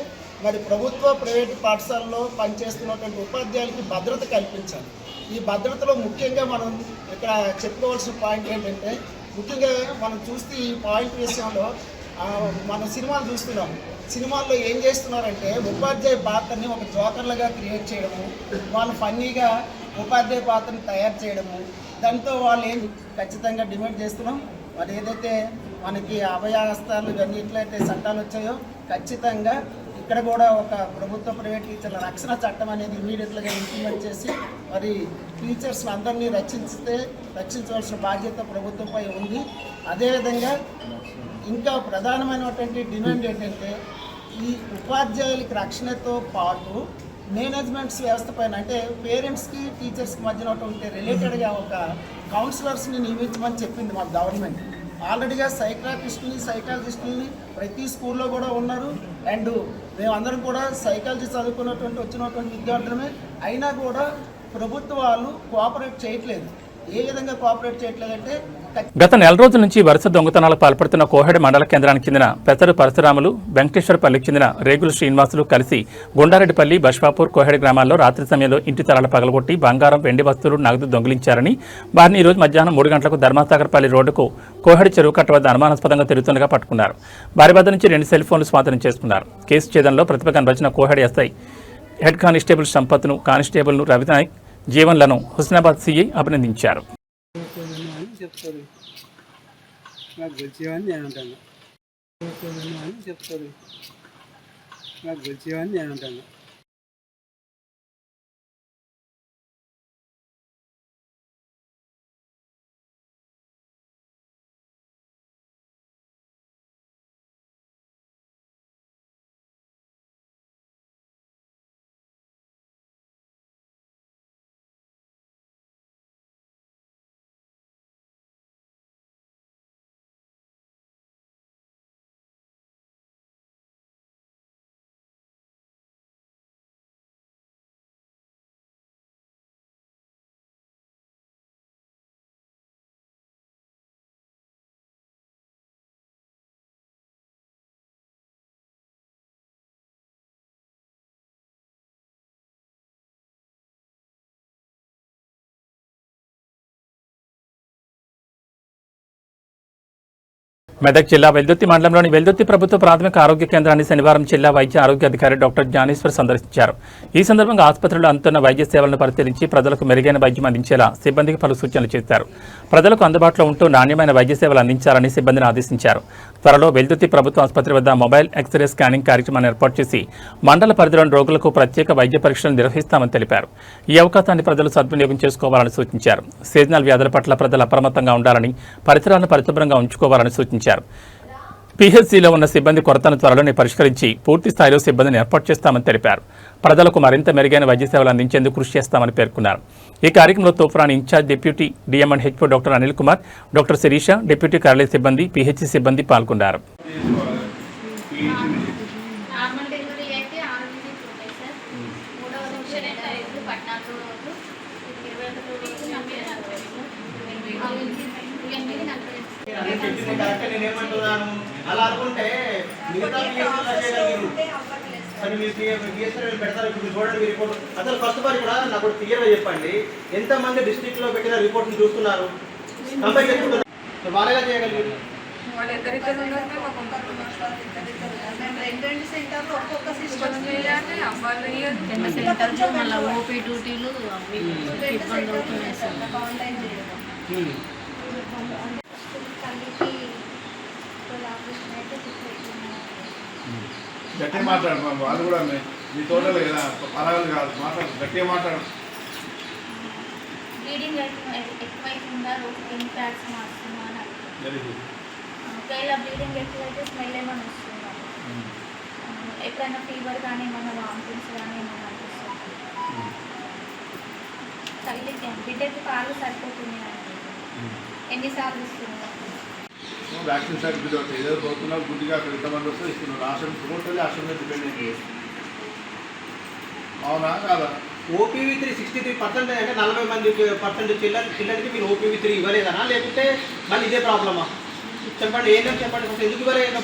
మరి ప్రభుత్వ ప్రైవేటు పాఠశాలలో పనిచేస్తున్నటువంటి ఉపాధ్యాయులకి భద్రత కల్పించాలి. ఈ భద్రతలో ముఖ్యంగా మనం ఇక్కడ చెప్పుకోవాల్సిన పాయింట్ ఏంటంటే, ముఖ్యంగా మనం చూస్తే ఈ పాయింట్ విషయంలో మన సినిమాలు చూస్తున్నాం. సినిమాల్లో ఏం చేస్తున్నారంటే ఉపాధ్యాయ పాత్రని ఒక జోకర్లుగా క్రియేట్ చేయడము, వాళ్ళు ఫన్నీగా ఉపాధ్యాయ పాత్రని తయారు చేయడము, దాంతో వాళ్ళు ఏం ఖచ్చితంగా డిమాండ్ చేస్తున్నాం. మరి ఏదైతే మనకి అభయాస్తాలు ఇవన్నీ ఎట్లయితే చట్టాలు వచ్చాయో ఖచ్చితంగా ఇక్కడ కూడా ఒక ప్రభుత్వ ప్రైవేట్ టీచర్ల రక్షణ చట్టం అనేది ఇమీడియట్గా ఇంప్లిమెంట్ చేసి మరి టీచర్స్ని అందరినీ రక్షించవలసిన బాధ్యత ప్రభుత్వంపై ఉంది. అదేవిధంగా ఇంకా ప్రధానమైనటువంటి డిమాండ్ ఏంటంటే ఈ ఉపాధ్యాయులకి రక్షణతో పాటు మేనేజ్మెంట్స్ వ్యవస్థ పైన, అంటే పేరెంట్స్కి టీచర్స్కి మధ్యన ఉంటే రిలేటెడ్గా ఒక కౌన్సిలర్స్ని నియమించమని చెప్పింది మా గవర్నమెంట్. ఆల్రెడీగా సైకాలజిస్టులని ప్రతి స్కూల్లో కూడా ఉన్నారు. అండ్ మేమందరం కూడా సైకాలజీ చదువుకున్నటువంటి వచ్చినటువంటి విద్యార్థులమే. అయినా కూడా ప్రభుత్వాలు కోఆపరేట్ చేయట్లేదు. ఏ విధంగా కోఆపరేట్ చేయట్లేదంటే గత నెల రోజుల నుంచి వరుస దొంగతనాలకు పాల్పడుతున్న కోహెడ మండల కేంద్రానికి చెందిన పెసరు పరశురాములు, వెంకటేశ్వరపల్లికి చెందిన రేగుల శ్రీనివాసులు కలిసి గుండారెడ్డిపల్లి, బష్వాపూర్, కోహెడ గ్రామాల్లో రాత్రి సమయంలో ఇంటి తరాలు పగలగొట్టి బంగారం, వెండి వస్తువులు, నగదు దొంగిలించారని వారిని ఈరోజు మధ్యాహ్నం 3 గంటలకు ధర్మాసాగర్పల్లి రోడ్డుకు కోహెడ చెరువు కట్ట వద్ద అనుమానాస్పదంగా తిరుగుతుండగా పట్టుకున్నారు. వారి వద్ద నుంచి 2 సెల్ ఫోన్లు స్వాధీనం చేసుకున్నారు. కేసు ఛేదనలో ప్రతిభ కనబరిచిన కోహెడ ఎస్ఐ హెడ్ కానిస్టేబుల్ సంపత్ను, కానిస్టేబుల్ను రవినాయక్, జీవన్లను హుస్నాబాద్ సిఐ అభినందించారు. నాకు గెలిచేవని నేను అంటాను. చెప్తారు నాకు గెలిచేవని నేను అంటాను. మెదక్ జిల్లా వెల్దుర్తి మండలంలోని వెల్దుర్తి ప్రభుత్వ ప్రాథమిక ఆరోగ్య కేంద్రాన్ని శనివారం జిల్లా వైద్య ఆరోగ్య అధికారి డాక్టర్ జ్ఞానేశ్వర్ సందర్శించారు. ఈ సందర్భంగా ఆసుపత్రిలో అందుతున్న వైద్య సేవలను పరిశీలించి ప్రజలకు మెరుగైన వైద్యం అందించేలా సిబ్బందికి పలు సూచనలు చేశారు. ప్రజలకు అందుబాటులో ఉంటూ నాణ్యమైన వైద్య సేవలు అందించాలని సిబ్బందిని ఆదేశించారు. త్వరలో వెల్దుర్తి ప్రభుత్వ ఆసుపత్రి వద్ద మొబైల్ ఎక్స్రే స్కానింగ్ కార్యక్రమాన్ని ఏర్పాటు చేసి మండల పరిధిలోని రోగులకు ప్రత్యేక వైద్య పరీక్షలు నిర్వహిస్తామని తెలిపారు. ఈ అవకాశాన్ని ప్రజలు సద్వినియోగం చేసుకోవాలని సూచించారు. సీజనల్ వ్యాధుల పట్ల ప్రజలు అప్రమత్తంగా ఉండాలని, పరిసరాలను పరిశుభ్రంగా ఉంచుకోవాలని సూచించారు. పీహెచ్సీలో ఉన్న సిబ్బంది కొరతను త్వరలోనే పరిష్కరించి పూర్తి స్థాయిలో సిబ్బందిని ఏర్పాటు చేస్తామని తెలిపారు. ప్రజలకు మరింత మెరుగైన వైద్య సేవలు అందించేందుకు కృషి చేస్తామని పేర్కొన్నారు. ఈ కార్యక్రమంలో Toopran in charge deputy DMHO doctor Anil Kumar, doctor Sirisha, deputy కార్యాలయ సిబ్బంది, పీహెచ్సీ సిబ్బంది పాల్గొన్నారు. నార్మల్ డెలివరీ అయితే 6 యూనిట్లు ఉంటాయి సార్. 3వ రోజు 2 14 రోజు 21 నేనేమంటున్నాను అలా అనుకుంటే మిగతా పెడతారు. ఇప్పుడు చూడండి మీ రిపోర్ట్ అసలు ఫస్ట్ బార్ కూడా నాకు క్లియర్గా చెప్పండి, ఎంతమంది డిస్ట్రిక్ట్ లో పెట్టిన రిపోర్ట్ చూస్తున్నారు, కంపేర్ చేసుకుంటున్నారు, బాగా చేయగలిగారు. గట్టిగా మాట్లాడు, వాళ్ళు కూడా మీ తోటలు కదా పరాలు కాదు, మాట్లాడు, గట్టిగా మాట్లాడు. బ్లీడింగ్ ఎక్కువైతుందా, రోజుకి ఎన్ని ప్యాడ్స్ మార్చుతున్నాను, ఒకవేళ బ్లీడింగ్ ఎక్కువైతే స్మెల్ ఏమైనా వస్తుందా, ఎప్పుడైనా ఫీవర్ కానీ ఏమైనా వామిటింగ్స్ కానీ ఏమైనా అనిపిస్తుంది, తల్లికి బిడ్డకి పాలు సరిపోతున్నాయి, ఎన్నిసార్లు ఇస్తున్నారు, వ్యాక్సిన్ సర్టిఫికేట్ ఏదో పోతున్నావు గుడ్డిగా అక్కడ ఎంతమంది వస్తే ఇస్తున్నారు. రాష్ట్రం టోటల్లీ రాష్ట్రం మీద డిపెండ్ అయింది. అవునా కాదా? ఓపీవీ 3 63% అంటే 40% చిల్లరికి మీరు ఓపీవీ 3 ఇవ్వలేదనా, లేకపోతే మళ్ళీ ఇదే ప్రాబ్లమా? చెప్పండి, ఏంటో చెప్పండి, కొంచెం ఎందుకు ఇవ్వలేదు?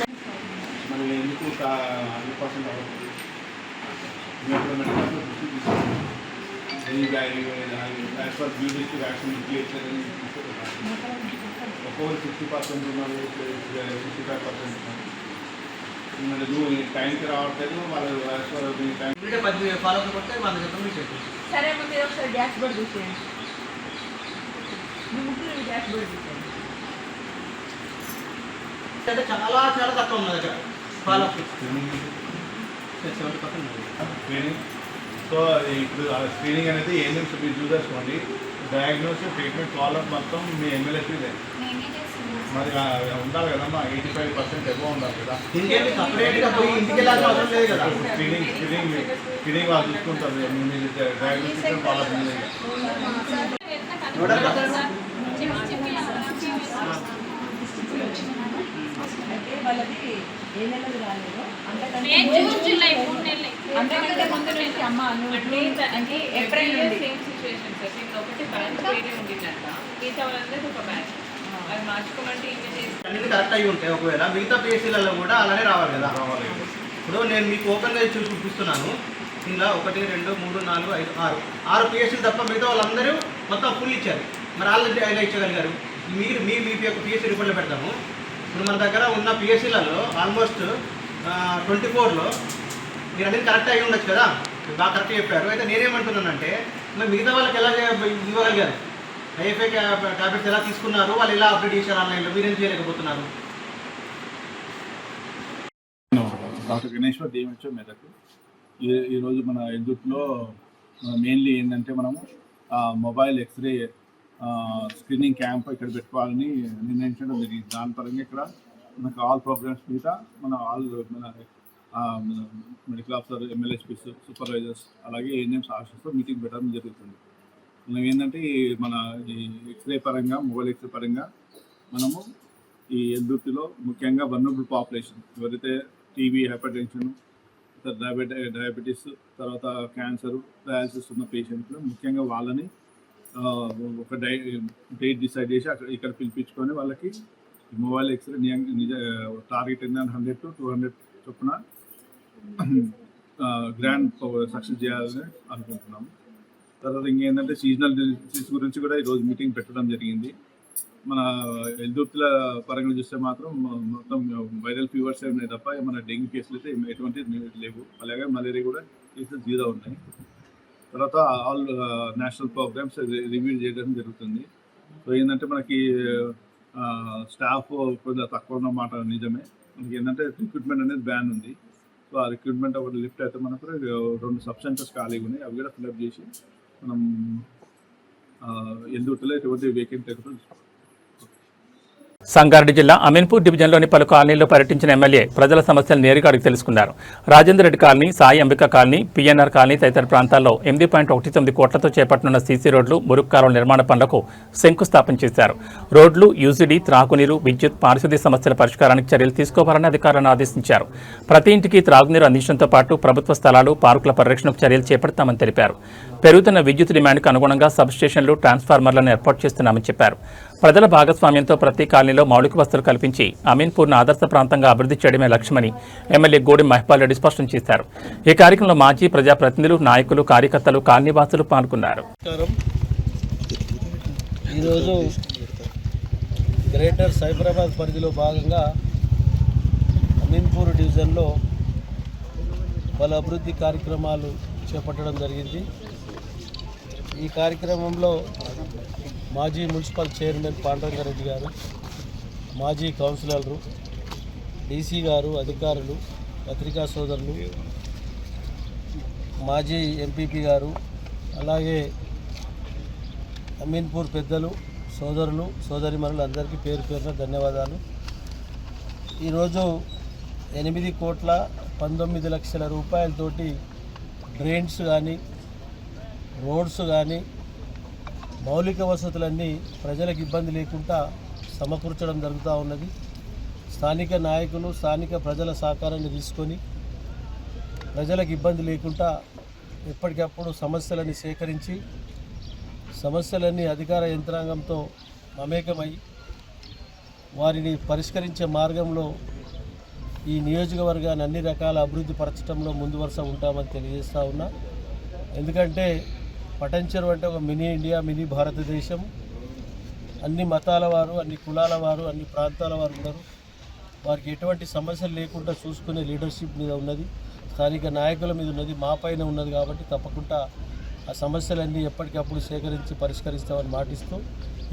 మరి ఎందుకు 100% అవుతుంది? యాజ్ పర్ బ్యూటీకి వ్యాక్సిన్ ఇచ్చేసారని ఒక్కొక్కరు 60% ఉన్నారు, 65% ఉన్నారు. నువ్వు టైంకి రావట్లేదు, వాళ్ళు టైం ఫాలో కొడితే మన చెప్పండి మీకు సరే మీరు ఒకసారి డాష్ బోర్డ్ చూసేయండి, డాష్ బోర్డ్ చూసేయండి. అంటే చాలా చాలా తక్కువ ఉంది దగ్గర ఫాలో స్క్రీనింగ్. సో ఇప్పుడు స్క్రీనింగ్ అనేది ఏం నిమిషం మీరు చూసేసుకోండి. డయాగ్నోసిస్, ట్రీట్మెంట్, ఫాలోఅప్ మొత్తం మీ ఎమ్మెల్యేస్దే మరి ఉండాలి కదమ్మా. 85% ఎబో ఉండాలి కదా. స్క్రీనింగ్ వాళ్ళు చూసుకుంటారు. మీరు డయాగ్నోసిస్, ఫాలోఅప్ వాళ్ళది ఏ నెలది రాలేదు, అంతకంటే ముందు నుంచి అమ్మ అంటే ఏప్రిల్ సేమ్ సిచ్యువేషన్ సార్. నేను ఒకటి బ్యాంక్ వేరే ఉండిందంట, మిగతా వాళ్ళందరికీ ఒక బ్యాంక్, అది మార్చుకోమంటే అన్ని కరెక్ట్ అయ్యి ఉంటాయి. ఒకవేళ మిగతా పిఎస్సీలలో కూడా అలానే రావాలి కదా. ఇప్పుడు నేను మీకు ఓపెన్గా చూసి చూపిస్తున్నాను. ఇందులో 1 2 3 4 5 6 పిఎస్సీలు తప్ప మిగతా వాళ్ళందరూ మొత్తం ఫుల్ ఇచ్చారు. మరి వాళ్ళు ఎలా ఇచ్చగలిగారు? మీరు మీ యొక్క పిఎస్సీ రిపోర్ట్లో పెడతాము. ఇప్పుడు మన దగ్గర ఉన్న పిఎస్సీలలో ఆల్మోస్ట్ 24లో మీరు అనేది కరెక్ట్ అయ్యి ఉండొచ్చు కదా, బాగా కరెక్ట్ చెప్పారు. అయితే నేనేమంటున్నానంటే మరి మిగతా వాళ్ళకి ఎలా ఇవ్వగలిగారు? ఐఎఫ్ఐ ట్యాబ్లెట్స్ ఎలా తీసుకున్నారు, వాళ్ళు ఎలా అప్డేట్ చేశారు ఆన్లైన్లో, మీరేం చేయలేకపోతున్నారు? Doctor Ganeshwar DMHO Medak. ఈరోజు మన ఎదుట్లో మెయిన్లీ ఏంటంటే మనము మొబైల్ ఎక్స్రే స్క్రీనింగ్ క్యాంప్ ఇక్కడ పెట్టుకోవాలని నిర్ణయించడం జరిగింది. దాని పరంగా ఇక్కడ మనకు ఆల్ ప్రోగ్రామ్స్ మీద మన మెడికల్ ఆఫీసర్, ఎమ్మెల్యేస్పీస్, సూపర్వైజర్స్, అలాగే ఏఎన్ఎంస్ ఆఫీసర్స్తో మీటింగ్ పెట్టడం జరుగుతుంది. మనం ఏంటంటే మన ఈ ఎక్స్రే పరంగా, మొబైల్ ఎక్స్రే పరంగా మనము ఈ ఎల్దుర్తిలో ముఖ్యంగా వల్నరబుల్ పాపులేషన్ ఎవరైతే టీబీ, హైపర్ టెన్షన్, డయాబెటీస్, తర్వాత క్యాన్సర్, డయాలసిస్ ఉన్న పేషెంట్లు ముఖ్యంగా వాళ్ళని ఒక డేట్ డిసైడ్ చేసి ఇక్కడ పిలిపించుకొని వాళ్ళకి మొబైల్ ఎక్స్రే టార్గెట్ ఏంటంటే 100 to 200 చొప్పున గ్రాండ్ సక్సెస్ చేయాలని అనుకుంటున్నాము. తర్వాత ఇంకేంటంటే సీజనల్ డిసీజ్ గురించి కూడా ఈరోజు మీటింగ్ పెట్టడం జరిగింది. మన ఎల్దుర్తుల పరంగా చూస్తే మాత్రం మొత్తం వైరల్ ఫీవర్స్ ఉన్నాయి తప్ప మన డెంగ్యూ కేసులు అయితే ఎటువంటి లేవు. అలాగే మలేరియా కూడా కేసెస్ 0 ఉన్నాయి. తర్వాత ఆల్ నేషనల్ ప్రోగ్రామ్స్ రివ్యూ చేయడం జరుగుతుంది. సో ఏంటంటే మనకి స్టాఫ్ కొద్దిగా తక్కువ ఉన్నమాట నిజమే. మనకి ఏంటంటే రిక్రూట్మెంట్ అనేది బ్యాన్ ఉంది. సో ఆ రిక్రూట్మెంట్ ఒకటి లిఫ్ట్ అయితే మనకు 2 సబ్ సెంటర్స్ ఖాళీగా ఉన్నాయి. అవి కూడా ఫిల్అప్ చేసి మనం ఎల్దుర్తిలో ఎటువంటి వేకెంట్ లేకుండా. సంగారెడ్డి జిల్లా అమీన్పూర్ డివిజన్లోని పలు కాలనీల్లో పర్యటించిన ఎమ్మెల్యే ప్రజల సమస్యలు నేరుగా అడిగి తెలుసుకున్నారు. Rajender Reddy colony, Sai Ambika colony, PNR colony తదితర ప్రాంతాల్లో 8.19 కోట్లతో చేపట్టనున్న సీసీ రోడ్లు, మురుగు కాలువల నిర్మాణ పనులకు శంకుస్థాపన చేశారు. రోడ్లు, యూజిడీ, త్రాగునీరు, విద్యుత్, పారిశుద్ధ్య సమస్యల పరిష్కారానికి చర్యలు తీసుకోవాలని అధికారులను ఆదేశించారు. ప్రతి ఇంటికి త్రాగునీరు అందించడంతో పాటు ప్రభుత్వ స్థలాలు, పార్కుల పరిరక్షణకు చర్యలు చేపడతామని తెలిపారు. పెరుగుతున్న విద్యుత్ డిమాండ్కు అనుగుణంగా సబ్ స్టేషన్లు, ట్రాన్స్ఫార్మర్లను ఏర్పాటు చేస్తున్నామని చెప్పారు. ప్రజల భాగస్వామ్యంతో ప్రతి కాలనీలో మౌలిక వసతులు కల్పించి అమీన్పూర్ను ఆదర్శ ప్రాంతంగా అభివృద్ధి చేయడమే లక్ష్యమని ఎమ్మెల్యే గోడి మహిపాల్ రెడ్డి స్పష్టం చేశారు. ఈ కార్యక్రమంలో మాజీ ప్రజాప్రతినిధులు, నాయకులు, కార్యకర్తలు, కాలనీవాసులు పాల్గొన్నారు. ఈరోజు గ్రేటర్ సైబరాబాద్ పరిధిలో భాగంగా అమీన్పూర్ డివిజన్లో పలు అభివృద్ధి కార్యక్రమాలు చేపట్టడం జరిగింది. ఈ కార్యక్రమంలో మాజీ మున్సిపల్ చైర్మన్ పాండురంగారెడ్డి గారు, మాజీ కౌన్సిలర్లు, డీసీ గారు, అధికారులు, పత్రికా సోదరులు, మాజీ ఎంపీపీ గారు, అలాగే అమీన్పూర్ పెద్దలు, సోదరులు, సోదరిమణులు అందరికీ పేరు పేరున ధన్యవాదాలు. ఈరోజు 8,19,00,000 రూపాయలతోటి డ్రైన్స్ కానీ, రోడ్స్ కానీ, మౌలిక వసతులన్నీ ప్రజలకు ఇబ్బంది లేకుండా సమకూర్చడం జరుగుతూ ఉన్నది. స్థానిక నాయకులు, స్థానిక ప్రజల సహకారాన్ని తీసుకొని ప్రజలకు ఇబ్బంది లేకుండా ఎప్పటికప్పుడు సమస్యలని సేకరించి సమస్యలన్నీ అధికార యంత్రాంగంతో మమేకమై వారిని పరిష్కరించే మార్గంలో ఈ నియోజకవర్గాన్ని అన్ని రకాల అభివృద్ధి పరచడంలో ముందు వరుస ఉంటామని తెలియజేస్తూ ఉన్నా. ఎందుకంటే పటంచెరు అంటే ఒక మినీ ఇండియా, మినీ భారతదేశం. అన్ని మతాల వారు, అన్ని కులాల వారు, అన్ని ప్రాంతాల వారు ఉన్నారు. వారికి ఎటువంటి సమస్యలు లేకుండా చూసుకునే లీడర్షిప్ మీద ఉన్నది, స్థానిక నాయకుల మీద ఉన్నది, మా పైన ఉన్నది. కాబట్టి తప్పకుండా ఆ సమస్యలన్నీ ఎప్పటికప్పుడు సేకరించి పరిష్కరిస్తామని మాటిస్తూ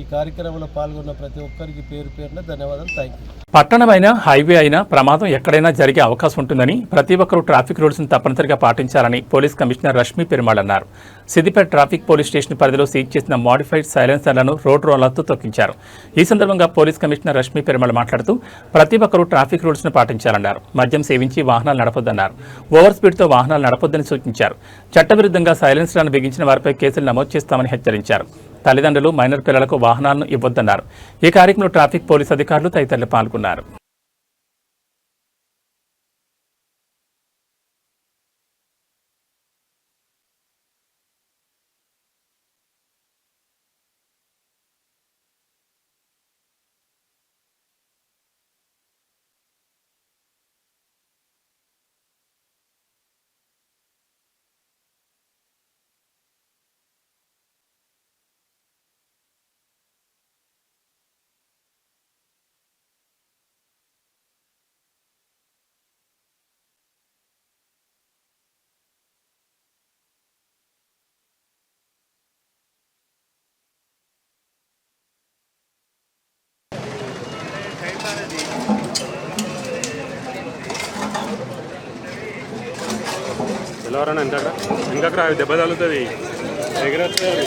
ఈ కార్యక్రమంలో పాల్గొన్న ప్రతి ఒక్కరికి పేరు పేరున ధన్యవాదాలు. Thank you. పట్టణమైన, హైవే అయినా ప్రమాదం ఎక్కడైనా జరిగే అవకాశం ఉంటుందని ప్రతి ఒక్కరూ ట్రాఫిక్ రూల్స్ను తప్పనిసరిగా పాటించాలని పోలీస్ కమిషనర్ రష్మి పెరుమాళ్ అన్నారు. సిద్దిపేట ట్రాఫిక్ పోలీస్ స్టేషన్ పరిధిలో సీజ్ చేసిన మోడిఫైడ్ సైలెన్సర్లను రోడ్ రోలర్తో తొక్కించారు. ఈ సందర్భంగా పోలీస్ కమిషనర్ రష్మి పెరుమాళ్ మాట్లాడుతూ ప్రతి ఒక్కరూ ట్రాఫిక్ రూల్స్ను పాటించాలన్నారు. మద్యం సేవించి వాహనాలు నడపొద్దన్నారు. ఓవర్ స్పీడ్తో వాహనాలు నడపొద్దని సూచించారు. చట్టవిరుద్ధంగా సైలెన్సర్లను బిగించిన వారిపై కేసులు నమోదు చేస్తామని హెచ్చరించారు. తల్లిదండ్రులు మైనర్ పిల్లలకు వాహనాలను ఇవ్వొద్దన్నారు. ఈ కార్యక్రమంలో ట్రాఫిక్ పోలీస్ అధికారులు తదితరులు పాల్గొన్నారు. ఎవరన్నా ఇంకా దెబ్బ తగులుతుంది, ఎగిరేస్తుంది.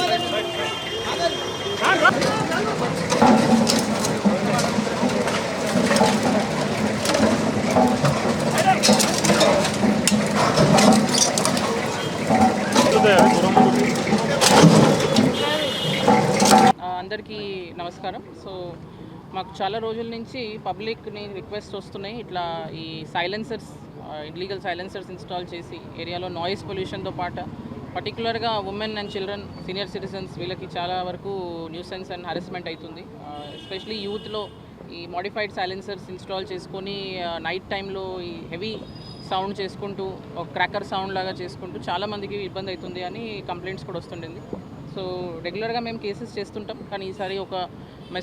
అందరికీ నమస్కారం. సో మాకు చాలా రోజుల నుంచి పబ్లిక్ని రిక్వెస్ట్ వస్తున్నాయి, ఇట్లా ఈ సైలెన్సర్స్, ఇల్లీగల్ సైలెన్సర్స్ ఇన్స్టాల్ చేసి ఏరియాలో నాయిస్ పొల్యూషన్తో పాటు పర్టికులర్గా women and children, senior citizens వీళ్ళకి చాలా వరకు న్యూసెన్స్ అండ్ హరాస్మెంట్ అవుతుంది. ఎస్పెషలీ యూత్లో ఈ మోడిఫైడ్ సైలెన్సర్స్ ఇన్స్టాల్ చేసుకొని నైట్ టైంలో ఈ హెవీ సౌండ్ చేసుకుంటూ, ఒక క్రాకర్ సౌండ్ లాగా చేసుకుంటూ చాలామందికి ఇబ్బంది అవుతుంది అని కంప్లైంట్స్ కూడా వస్తుండింది. సో రెగ్యులర్గా మేము కేసెస్ చేస్తుంటాం, కానీ ఈసారి ఒక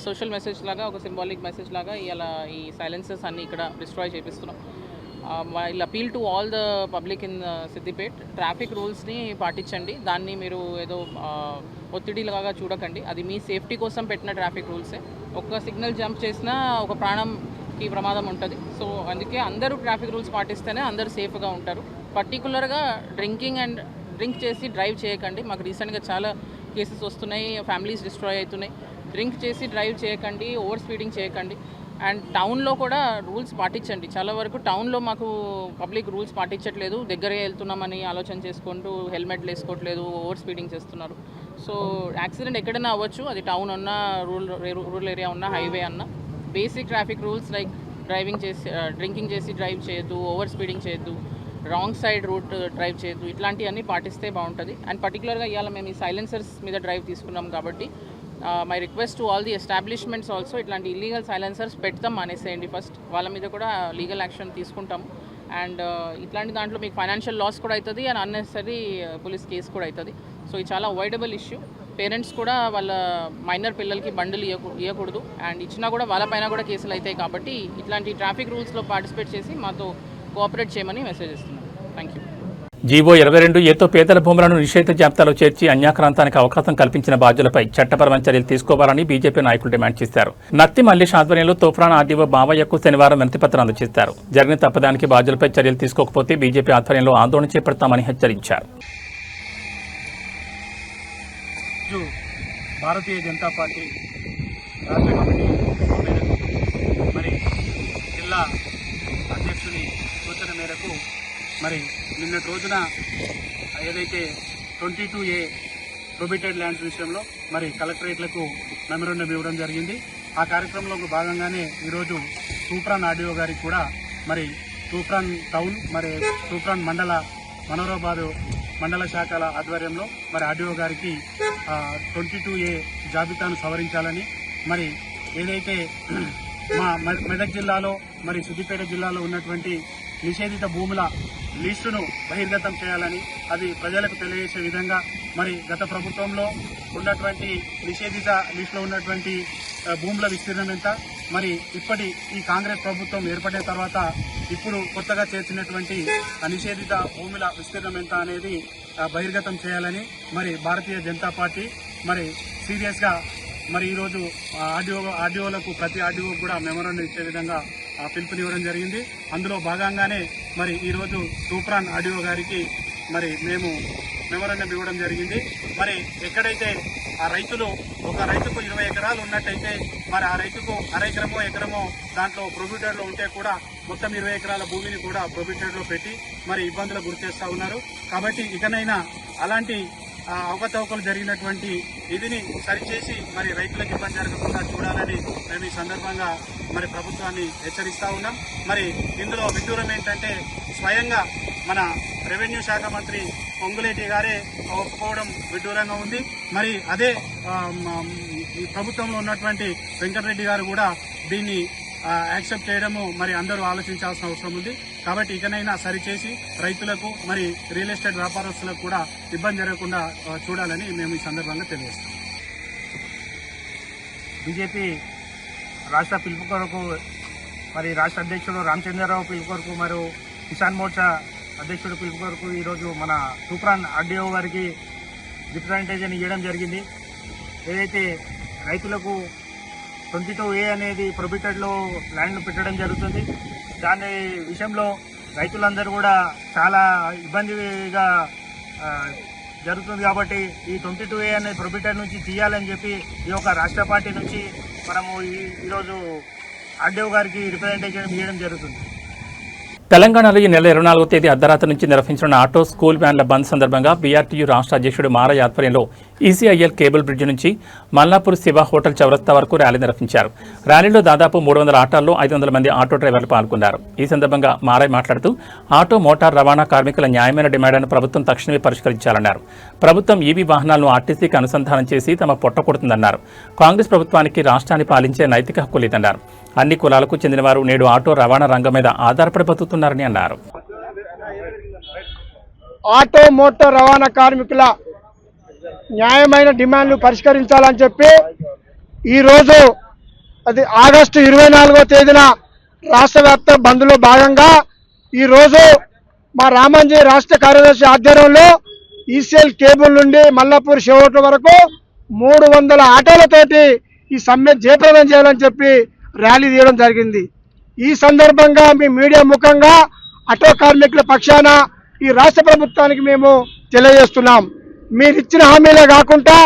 సోషల్ మెసేజ్ లాగా, ఒక సింబాలిక్ మెసేజ్ లాగా ఇలా ఈ సైలెన్సర్స్ అన్నీ ఇక్కడ డిస్ట్రాయ్ చేపిస్తున్నాం. I'll appeal to all the public in Siddipet, traffic రూల్స్ని పాటించండి. దాన్ని మీరు ఏదో ఒత్తిడిలాగా చూడకండి. అది మీ సేఫ్టీ కోసం పెట్టిన ట్రాఫిక్ రూల్సే. ఒక్క సిగ్నల్ జంప్ చేసినా ఒక ప్రాణంకి ప్రమాదం ఉంటుంది. సో అందుకే అందరూ ట్రాఫిక్ రూల్స్ పాటిస్తేనే అందరూ సేఫ్గా ఉంటారు. పర్టికులర్గా డ్రింక్ చేసి డ్రైవ్ చేయకండి. మాకు రీసెంట్గా చాలా కేసెస్ వస్తున్నాయి, ఫ్యామిలీస్ డిస్ట్రాయ్ అవుతున్నాయి. డ్రింక్ చేసి డ్రైవ్ చేయకండి, ఓవర్ స్పీడింగ్ చేయకండి. అండ్ టౌన్లో కూడా రూల్స్ పాటించండి. చాలా వరకు టౌన్లో మాకు పబ్లిక్ రూల్స్ పాటించట్లేదు, దగ్గరే వెళ్తున్నామని ఆలోచన చేసుకుంటూ హెల్మెట్లు వేసుకోవట్లేదు, ఓవర్ స్పీడింగ్ చేస్తున్నారు. సో యాక్సిడెంట్ ఎక్కడైనా అవ్వచ్చు, అది టౌన్ ఉన్నా, రూరల్ ఏరియా ఉన్నా, హైవే అన్నా. Basic traffic rules like drinking చేసి డ్రైవ్ చేయొద్దు, ఓవర్ స్పీడింగ్ చేయొద్దు, రాంగ్ సైడ్ రూట్ డ్రైవ్ చేయొద్దు, ఇట్లాంటివన్నీ పాటిస్తే బాగుంటుంది. అండ్ పర్టికులర్గా ఇవాళ మేము ఈ సైలెన్సర్స్ మీద డ్రైవ్ తీసుకున్నాం కాబట్టి my request to all the establishments also, ఇట్లాంటి ఇల్లీగల్ సైలెన్సర్స్ పెడతాం అనేసేయండి. ఫస్ట్ వాళ్ళ మీద కూడా లీగల్ యాక్షన్ తీసుకుంటాము. అండ్ ఇట్లాంటి దాంట్లో మీకు ఫైనాన్షియల్ లాస్ కూడా అవుతుంది అండ్ అన్నెసరీ పోలీస్ కేసు కూడా అవుతుంది. సో ఇది చాలా అవాయిడబుల్ ఇష్యూ. పేరెంట్స్ కూడా వాళ్ళ మైనర్ పిల్లలకి బండ్లు ఇవ్వకూడదు, అండ్ ఇచ్చినా కూడా వాళ్ళపైన కూడా కేసులు అవుతాయి. కాబట్టి ఇట్లాంటి ట్రాఫిక్ రూల్స్లో పార్టిసిపేట్ చేసి మాతో కోఆపరేట్ చేయమని మెసేజ్ ఇస్తున్నాను. Thank you. జీవో 22A పేదల భూములను నిషేధ జాబితాలో చేర్చి అన్యాక్రాంతానికి అవకాశం కల్పించిన బాధ్యులపై చట్టపరమైన చర్యలు తీసుకోవాలని బీజేపీ నాయకులు డిమాండ్ చేశారు. నత్తి మల్లేష్ ఆధ్వర్యంలో తూప్రాన్ ఆర్డీఓ బావయ్యకు శనివారం వినతిపత్రం అందజేశారు. జరిగిన తప్పదానికి బాధ్యులపై చర్యలు తీసుకోకపోతే బీజేపీ ఆధ్వర్యంలో ఆందోళన చేపడతామని హెచ్చరించారు. భారతీయ జనతా పార్టీ రాష్ట్ర కమిటీ మరి జిల్లా అధ్యక్షుని సూచన మేరకు మరి నిన్నటి రోజున ఏదైతే 22A ప్రొబిటెడ్ ల్యాండ్స్ విషయంలో మరి కలెక్టరేట్లకు మెమోరాండం ఇవ్వడం జరిగింది. ఆ కార్యక్రమంలో భాగంగానే ఈరోజు తూప్రాన్ ఆర్డీఓ గారికి కూడా మరి తూప్రాన్ టౌన్ మరి తూప్రాన్ మండల మనోరాబాద్ మండల శాఖల ఆధ్వర్యంలో మరి ఆర్డీఓ గారికి 22A జాబితాను సవరించాలని, మరి ఏదైతే మా మెదక్ జిల్లాలో మరి సిద్దిపేట జిల్లాలో ఉన్నటువంటి నిషేధిత భూముల లిస్టును బహిర్గతం చేయాలని, అది ప్రజలకు తెలియజేసే విధంగా మరి గత ప్రభుత్వంలో ఉన్నటువంటి నిషేధిత లిస్టులో ఉన్నటువంటి భూముల విస్తీర్ణం ఎంత, మరి ఇప్పటి ఈ కాంగ్రెస్ ప్రభుత్వం ఏర్పడిన తర్వాత ఇప్పుడు కొత్తగా చేర్చినటువంటి నిషేధిత భూముల విస్తీర్ణం ఎంత అనేది బహిర్గతం చేయాలని మరి భారతీయ జనతా పార్టీ మరి సీరియస్గా మరి ఈరోజు ఆర్డీఓలకు ప్రతి ఆర్డీఓ కూడా మెమోరాండం ఇచ్చే విధంగా పిలుపునివ్వడం జరిగింది. అందులో భాగంగానే మరి ఈరోజు తూప్రాన్ ఆర్డీఓ గారికి మరి మేము మెమోరాండం ఇవ్వడం జరిగింది. మరి ఎక్కడైతే ఆ రైతులు ఒక రైతుకు 20 ఎకరాలు ఉన్నట్టయితే మరి ఆ రైతుకు అరెకరమో ఎకరమో దాంట్లో ప్రొబిటెడ్లో ఉంటే కూడా మొత్తం 20 ఎకరాల భూమిని కూడా ప్రొబిటెడ్లో పెట్టి మరి ఇబ్బందులకు గురి చేస్తూ ఉన్నారు. కాబట్టి ఇకనైనా అలాంటి అవకతవకలు జరిగినటువంటి ఇదిని సరిచేసి మరి రైతులకు ఇబ్బంది జరగకుండా చూడాలని మేము ఈ సందర్భంగా మరి ప్రభుత్వాన్ని హెచ్చరిస్తా ఉన్నాం. మరి ఇందులో విడ్డూరం ఏంటంటే స్వయంగా మన రెవెన్యూ శాఖ మంత్రి పొంగులేటి గారే ఒప్పుకోవడం విడ్డూరంగా ఉంది. మరి అదే ఈ ప్రభుత్వంలో ఉన్నటువంటి వెంకటరెడ్డి గారు కూడా దీన్ని యాక్సెప్ట్ చేయడము మరి అందరూ ఆలోచించాల్సిన అవసరం ఉంది. కాబట్టి ఇకనైనా సరిచేసి రైతులకు మరి రియల్ ఎస్టేట్ వ్యాపారస్తులకు కూడా ఇబ్బంది జరగకుండా చూడాలని మేము ఈ సందర్భంగా తెలియజేస్తాం. బీజేపీ రాష్ట్ర పిలుపు కొరకు మరి రాష్ట్ర అధ్యక్షుడు రామచంద్రరావు పిలుపు కొరకు మరియు కిసాన్ మోర్చా అధ్యక్షుడు పిలుపు కొరకు ఈరోజు మన తూప్రాన్ ఆర్డీఓ గారికి రిప్రజెంటేషన్ ఇవ్వడం జరిగింది. ఏదైతే రైతులకు 22A అనేది ప్రొబిటెడ్లో ల్యాండ్ పెట్టడం జరుగుతుంది, దాని విషయంలో రైతులందరూ కూడా చాలా ఇబ్బందిగా జరుగుతుంది. కాబట్టి ఈ 22A అనేది ప్రొబిటెడ్ నుంచి తీయాలని చెప్పి ఈ యొక్క రాష్ట్ర పార్టీ నుంచి మనము ఈరోజు ఆర్డీఓ గారికి రిప్రజెంటేషన్ ఇవ్వడం జరుగుతుంది. తెలంగాణలో ఈ నెల 24వ తేదీ అర్ధరాత్రి నుంచి నిర్వహించిన ఆటో స్కూల్ వ్యాన్ల బంద్ సందర్భంగా బీఆర్టీయూ రాష్ట్ర అధ్యక్షుడు మారయ్య ఆధ్వర్యంలో ఈసీఐఎల్ కేబుల్ బ్రిడ్జ్ నుంచి మల్లాపూర్ శివ హోటల్ చౌరస్తా వరకు ర్యాలీ నిర్వహించారు. ర్యాలీలో దాదాపు 300 ఆటోల్లో 500 మంది ఆటో డ్రైవర్లు పాల్గొన్నారు. ఈ సందర్భంగా మారయ్య మాట్లాడుతూ ఆటో మోటార్ రవాణా కార్మికుల న్యాయమైన డిమాండ్ను ప్రభుత్వం తక్షణమే పరిష్కరించాలన్నారు. ప్రభుత్వం ఈవీ వాహనాలను ఆర్టీసీకి అనుసంధానం చేసి తమ పొట్ట కొడుతుందన్నారు. కాంగ్రెస్ ప్రభుత్వానికి రాష్ట్రాన్ని పాలించే నైతిక హక్కు లేదన్నారు. అన్ని కులాలకు చెందినవారు నేడు ఆటో రవాణా రంగం మీద ఆధారపడి బతుకుతున్నారని అన్నారు. ఆటో మోటార్ రవాణా కార్మికుల న్యాయమైన డిమాండ్లు పరిష్కరించాలని చెప్పి ఈరోజు అది ఆగస్టు 24వ తేదీన రాష్ట్ర వ్యాప్త బంద్లో భాగంగా ఈరోజు మా రామంజీ రాష్ట్ర కార్యదర్శి ఆధ్వర్యంలో ఈసీఎల్ కేబుల్ నుండి మల్లాపూర్ షెవోట్ల వరకు 300 ఆటోలతోటి ఈ సమ్మె జయప్రదం చేయాలని చెప్పి ర్యాలీ తీయడం జరిగింది. ఈ సందర్భంగా మీ మీడియా ముఖంగా ఆటో కార్మికుల పక్షాన ఈ రాష్ట్ర ప్రభుత్వానికి మేము తెలియజేస్తున్నాం. మీరు ఇచ్చిన హామీలే కాకుండా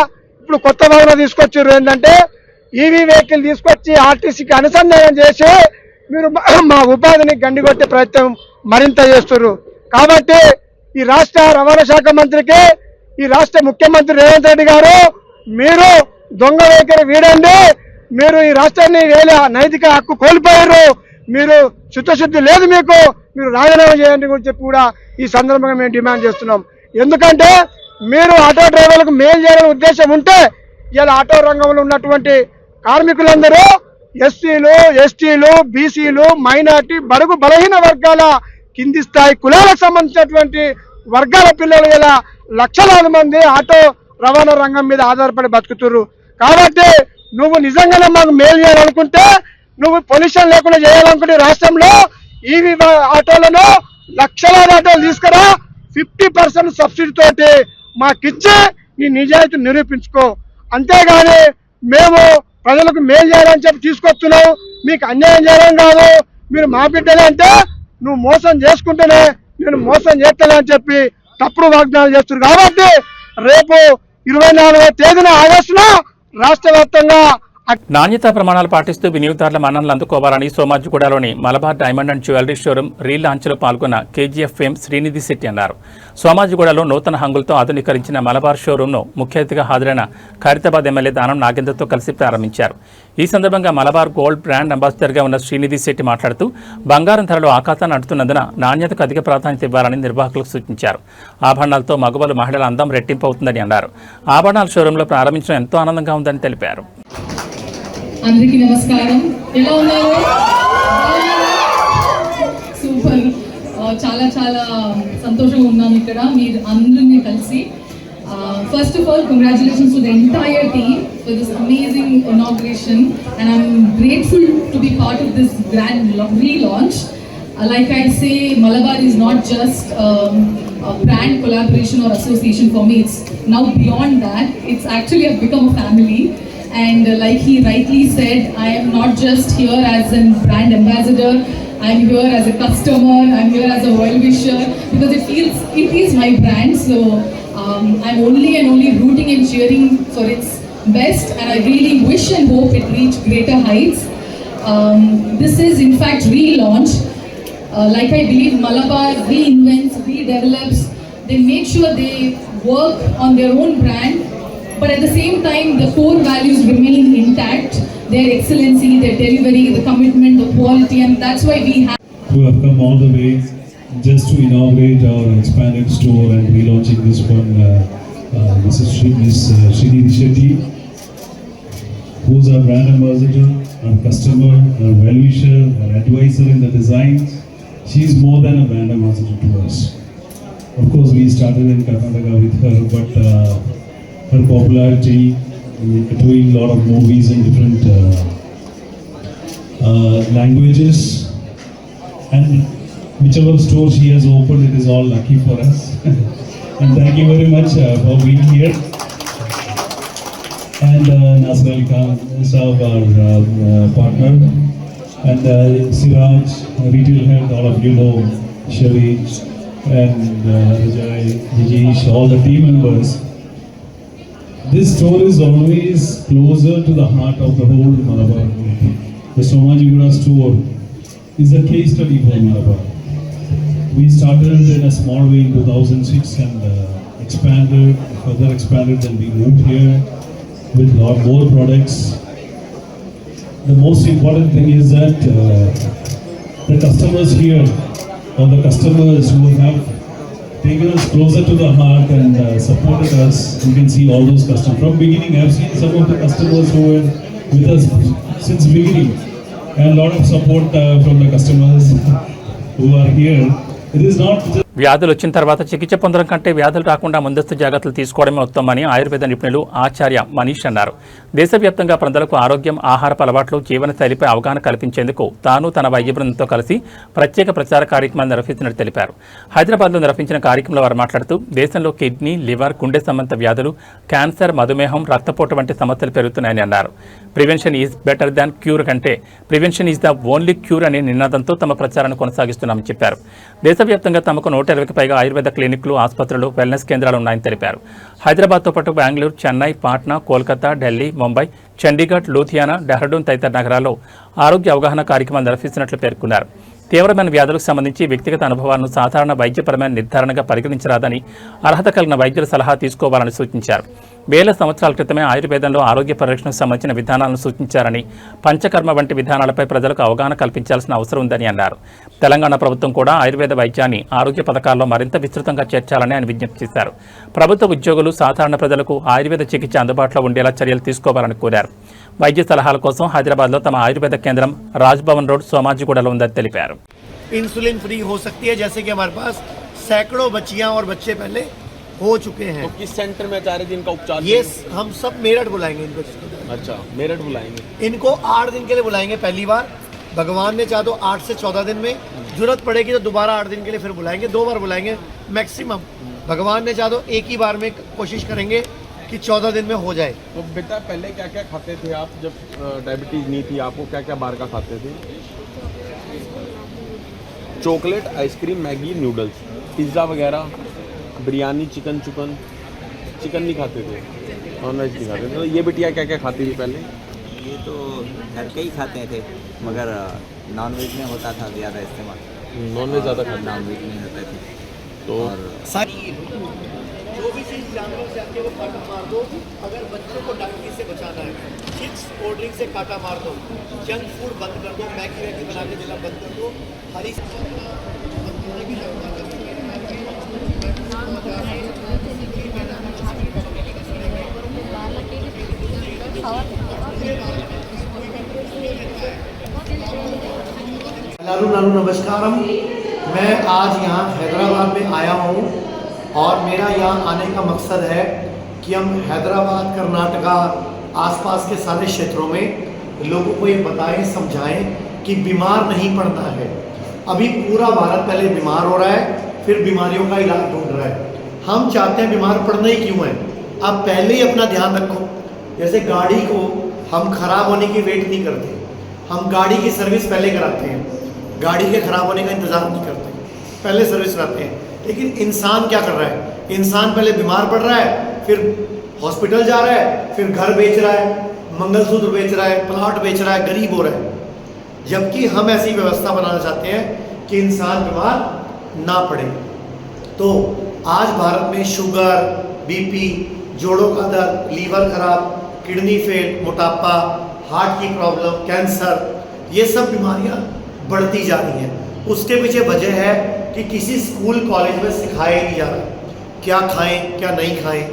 ఇప్పుడు కొత్త భావన తీసుకొచ్చారు. ఏంటంటే ఈవీ వెహికల్ తీసుకొచ్చి ఆర్టీసీకి అనుసంధానం చేసి మీరు మా ఉపాధిని గండికొట్టే ప్రయత్నం మరింత చేస్తున్నారు. కాబట్టి ఈ రాష్ట్ర రవాణా శాఖ మంత్రికి, ఈ రాష్ట్ర ముఖ్యమంత్రి రేవంత్ రెడ్డి గారు మీరు దొంగ వైఖరి వీడండి. మీరు ఈ రాష్ట్రాన్ని నైతిక హక్కు కోల్పోయారు. మీరు చిత్తశుద్ధి లేదు, మీరు రాజీనామా చేయండి అని చెప్పి కూడా ఈ సందర్భంగా మేము డిమాండ్ చేస్తున్నాం. ఎందుకంటే మీరు ఆటో డ్రైవర్లకు మేలు చేయాలనే ఉద్దేశం ఉంటే ఇలా ఆటో రంగంలో ఉన్నటువంటి కార్మికులందరూ ఎస్సీలు, ఎస్టీలు, బీసీలు, మైనార్టీ, బడుగు బలహీన వర్గాల కింది స్థాయి కులాలకు సంబంధించినటువంటి వర్గాల పిల్లలు ఇలా లక్షలాది మంది ఆటో రవాణా రంగం మీద ఆధారపడి బతుకుతున్నారు. కాబట్టి నువ్వు నిజంగానే మాకు మేలు చేయాలనుకుంటే, నువ్వు పొల్యూషన్ లేకుండా చేయాలనుకుంటే రాష్ట్రంలో ఈవీ ఆటోలను లక్షలాది ఆటోలు తీసుకురా, 50% సబ్సిడీ తోటి మాకిచ్చి నీ నిజాయితీ నిరూపించుకో. అంతేగాని మేము ప్రజలకు మేలు చేయాలని చెప్పి తీసుకొస్తున్నావు, మీకు అన్యాయం చేయడం కాదు, మీరు మా బిడ్డలే అంటే నువ్వు మోసం చేసుకుంటేనే నేను మోసం చేస్తానే అని చెప్పి తప్పుడు వాగ్దానాలు చేస్తున్నారు. కాబట్టి రేపు 24వ తేదీన ఆగస్టున రాష్ట్ర వ్యాప్తంగా నాణ్యతా ప్రమాణాలు పాటిస్తూ వినియోగదారుల మన్ననలు అందుకోవాలని సోమాజిగూడలోని Malabar diamond and jewellery showroom రీలాంచ్లో పాల్గొన్న కేజీఎఫ్ ఫేమ్ శ్రీనిధి శెట్టి అన్నారు. సోమాజిగూడలో నూతన హంగులతో ఆధునీకరించిన మలబార్ షోరూంను ముఖ్య అతిథిగా హాజరైన ఖైరతాబాద్ ఎమ్మెల్యే దానం నాగేంద్రతో కలిసి ప్రారంభించారు. ఈ సందర్భంగా మలబార్ గోల్డ్ బ్రాండ్ అంబాసిడర్గా ఉన్న శ్రీనిధి శెట్టి మాట్లాడుతూ బంగారం ధరలు ఆకాశాన్ని అంటున్నందున నాణ్యతకు అధిక ప్రాధాన్యత ఇవ్వాలని నిర్వాహకులకు సూచించారు. ఆభరణాలతో మగవాళ్ళు మహిళల అందం రెట్టింపు అవుతుందని అన్నారు. ఆభరణాల షోరూంలో ప్రారంభించడం ఎంతో ఆనందంగా ఉందని తెలిపారు. అందరికీ నమస్కారం. ఎలా ఉన్నారు? సూపర్. చాలా చాలా సంతోషంగా ఉన్నాం ఇక్కడ మీరు అందరినీ కలిసి. First of all congratulations to the entire team for this amazing inauguration and I'm grateful to be part of this grand relaunch. Like I say, Malabar is not just a brand collaboration or association for me. It's now beyond that. It's actually have become a family. And like he rightly said, I am not just here as a brand ambassador. I am here as a customer. I am here as a well-wisher because it is my brand. So I'm only and only rooting and cheering for its best. And I really wish and hope it reach greater heights. This is in fact relaunch. Like I believe Malabar reinvents, redevelops. They make sure they work on their own brand. But at the same time, the core values remain intact. Their excellency, their delivery, the commitment, the quality, and that's why we have. Who have come all the way just to inaugurate our expanded store and relaunching this one. This is Srinidhi Shetty, who is our brand ambassador, our customer, our well-wisher, our advisor in the designs. She is more than a brand ambassador to us. Of course, we started in Karnataka with her, but her popularity, doing a lot of movies in different languages, and whichever store she has opened, it is all lucky for us. And thank you very much for being here. And Nasir Ali Khan is our partner, and Siraj, retail head, all of you know, Shari and Vijay, Vijesh, all the team members. This store is always closer to the heart of the whole Malabar group. The Somajigoda store is a case study for Malabar. We started in a small way in 2006 and further expanded, and we moved here with a lot more products. The most important thing is that the customers here, or the customers who have taken us closer to the heart and supported us. You can see all those customers. From beginning, I have seen some of the customers who were with us since beginning, and a lot of support from the customers who are here. It is not just వ్యాధులు వచ్చిన తర్వాత చికిత్స పొందడం కంటే వ్యాధులు రాకుండా ముందస్తు జాగ్రత్తలు తీసుకోవడమే ఉత్తమని ఆయుర్వేద నిపుణులు ఆచార్య మనీష్ అన్నారు. దేశవ్యాప్తంగా ప్రజలకు ఆరోగ్యం, ఆహారపు అలవాట్లు, జీవనశైలిపై అవగాహన కల్పించేందుకు తాను తన వైద్య బృందంతో కలిసి ప్రత్యేక ప్రచార కార్యక్రమాలు నిర్వహిస్తున్నట్టు తెలిపారు. హైదరాబాద్లో నిర్వహించిన కార్యక్రమంలో వారు మాట్లాడుతూ దేశంలో కిడ్నీ, లివర్, గుండె సంబంధ వ్యాధులు, క్యాన్సర్, మధుమేహం, రక్తపోటు వంటి సమస్యలు పెరుగుతున్నాయని అన్నారు. Prevention is better than cure కంటే prevention is the only cure అనే నినాదంతో తమ ప్రచారాన్ని కొనసాగిస్తున్నామని చెప్పారు. దేశవ్యాప్తంగా తమకు 120కి పైగా ఆయుర్వేద క్లినిక్లు, ఆసుపత్రులు, వెల్నెస్ కేంద్రాలు ఉన్నాయని తెలిపారు. హైదరాబాద్తో పాటు బెంగళూరు, చెన్నై, పాట్నా, కోల్కతా, ఢిల్లీ, ముంబై, చండీగఢ్, లూధియానా, డెహ్రాడూన్ తదితర నగరాల్లో ఆరోగ్య అవగాహన కార్యక్రమాలు నిర్వహిస్తున్నట్లు పేర్కొన్నారు. తీవ్రమైన వ్యాధులకు సంబంధించి వ్యక్తిగత అనుభవాలను సాధారణ వైద్యపరమైన నిర్ధారణగా పరిగణించరాదని, అర్హత కలిగిన వైద్యుల సలహా తీసుకోవాలని సూచించారు. వేల సంవత్సరాల క్రితమే ఆయుర్వేదంలో ఆరోగ్య పరిరక్షణకు సంబంధించిన విధానాలను సూచించారని, పంచకర్మ వంటి విధానాలపై ప్రజలకు అవగాహన కల్పించాల్సిన అవసరం ఉందని అన్నారు. తెలంగాణ ప్రభుత్వం కూడా ఆయుర్వేద వైద్యాన్ని ఆరోగ్య పథకాల్లో మరింత విస్తృతంగా చేర్చాలని ఆయన విజ్ఞప్తి చేశారు. ప్రభుత్వ ఉద్యోగులు, సాధారణ ప్రజలకు ఆయుర్వేద చికిత్స అందుబాటులో ఉండేలా చర్యలు తీసుకోవాలని కోరారు. వైద్య సలహాల కోసం హైదరాబాద్లో తమ ఆయుర్వేద కేంద్రం రాజ్భవన్ రోడ్, సోమాజిగూడలో ఉందని తెలిపారు. इंसुलिन फ्री हो सकती है, जैसे कि हमारे पास सैकड़ों बच्चियां और बच्चे पहले हो चुके हैं। तो किस सेंटर में 4 दिन का उपचार? ये हम सब मेरठ बुलाएंगे इनको। अच्छा, मेरठ बुलाएंगे इनको 8 दिन के लिए बुलाएंगे पहली बार। भगवान ने चाहे तो 8 से 14 दिन में, जरूरत पड़ेगी तो दोबारा 8 दिन के लिए फिर बुलाएंगे, 2 बार बुलाएंगे मैक्सिमम। भगवान ने चाहे तो एक ही बार में कोशिश करेंगे कि 14 दिन में हो जाए। तो बेटा पहले क्या क्या खाते थे आप? जब डायबिटीज नहीं थी आपको, क्या क्या बाहर का खाते थे? Chocolate, ice cream, Maggi, noodles, pizza वगैरह, बिरयानी, चिकन नहीं खाते थे, नॉन वेज नहीं खाते थे। तो ये बिटिया क्या क्या खाती थी पहले? ये तो घर के ही खाते थे, मगर नॉन वेज में होता था ज़्यादा इस्तेमाल। नॉन वेज ज़्यादा खाते? नॉन वेज नहीं होते थे। तो जो भी चीज़ जानवरों से आके वो काटा मार दो। अगर बच्चों को डायबिटीज से बचाना है, चिप्स, कोल्ड ड्रिंक से काटा मार दो, जंक फूड बंद कर दो, मैगी वैगी बना के देना बंद कर दो, हरी नारू नमस्कारम। मैं आज यहाँ हैदराबाद में आया हूँ और मेरा यहाँ आने का मकसद है कि हम हैदराबाद, कर्नाटका, आसपास के सारे क्षेत्रों में लोगों को ये बताएं, समझाएं कि बीमार नहीं पड़ना है। अभी पूरा भारत पहले बीमार हो रहा है, फिर बीमारियों का इलाज ढूंढ रहा है। हम चाहते हैं बीमार पड़ना ही क्यों है, अब पहले ही अपना ध्यान रखो। जैसे गाड़ी को हम खराब होने की वेट नहीं करते, हम गाड़ी की सर्विस पहले कराते हैं, गाड़ी के खराब होने का इंतज़ार नहीं करते, पहले सर्विस कराते हैं। लेकिन इंसान क्या कर रहा है, इंसान पहले बीमार पड़ रहा है, फिर हॉस्पिटल जा रहा है, फिर घर बेच रहा है, मंगलसूत्र बेच रहा है, प्लॉट बेच रहा है, गरीब हो रहा है। जबकि हम ऐसी व्यवस्था बनाना चाहते हैं कि इंसान बीमार ना पड़े। तो आज भारत में शुगर, बीपी, जोड़ों का दर्द, लीवर खराब, किडनी फेल, मोटापा, हार्ट की प्रॉब्लम, कैंसर, ये सब बीमारियां बढ़ती जा रही हैं। उसके पीछे वजह है कि किसी स्कूल कॉलेज में सिखाया नहीं जा रहा क्या खाएं, क्या नहीं खाएं,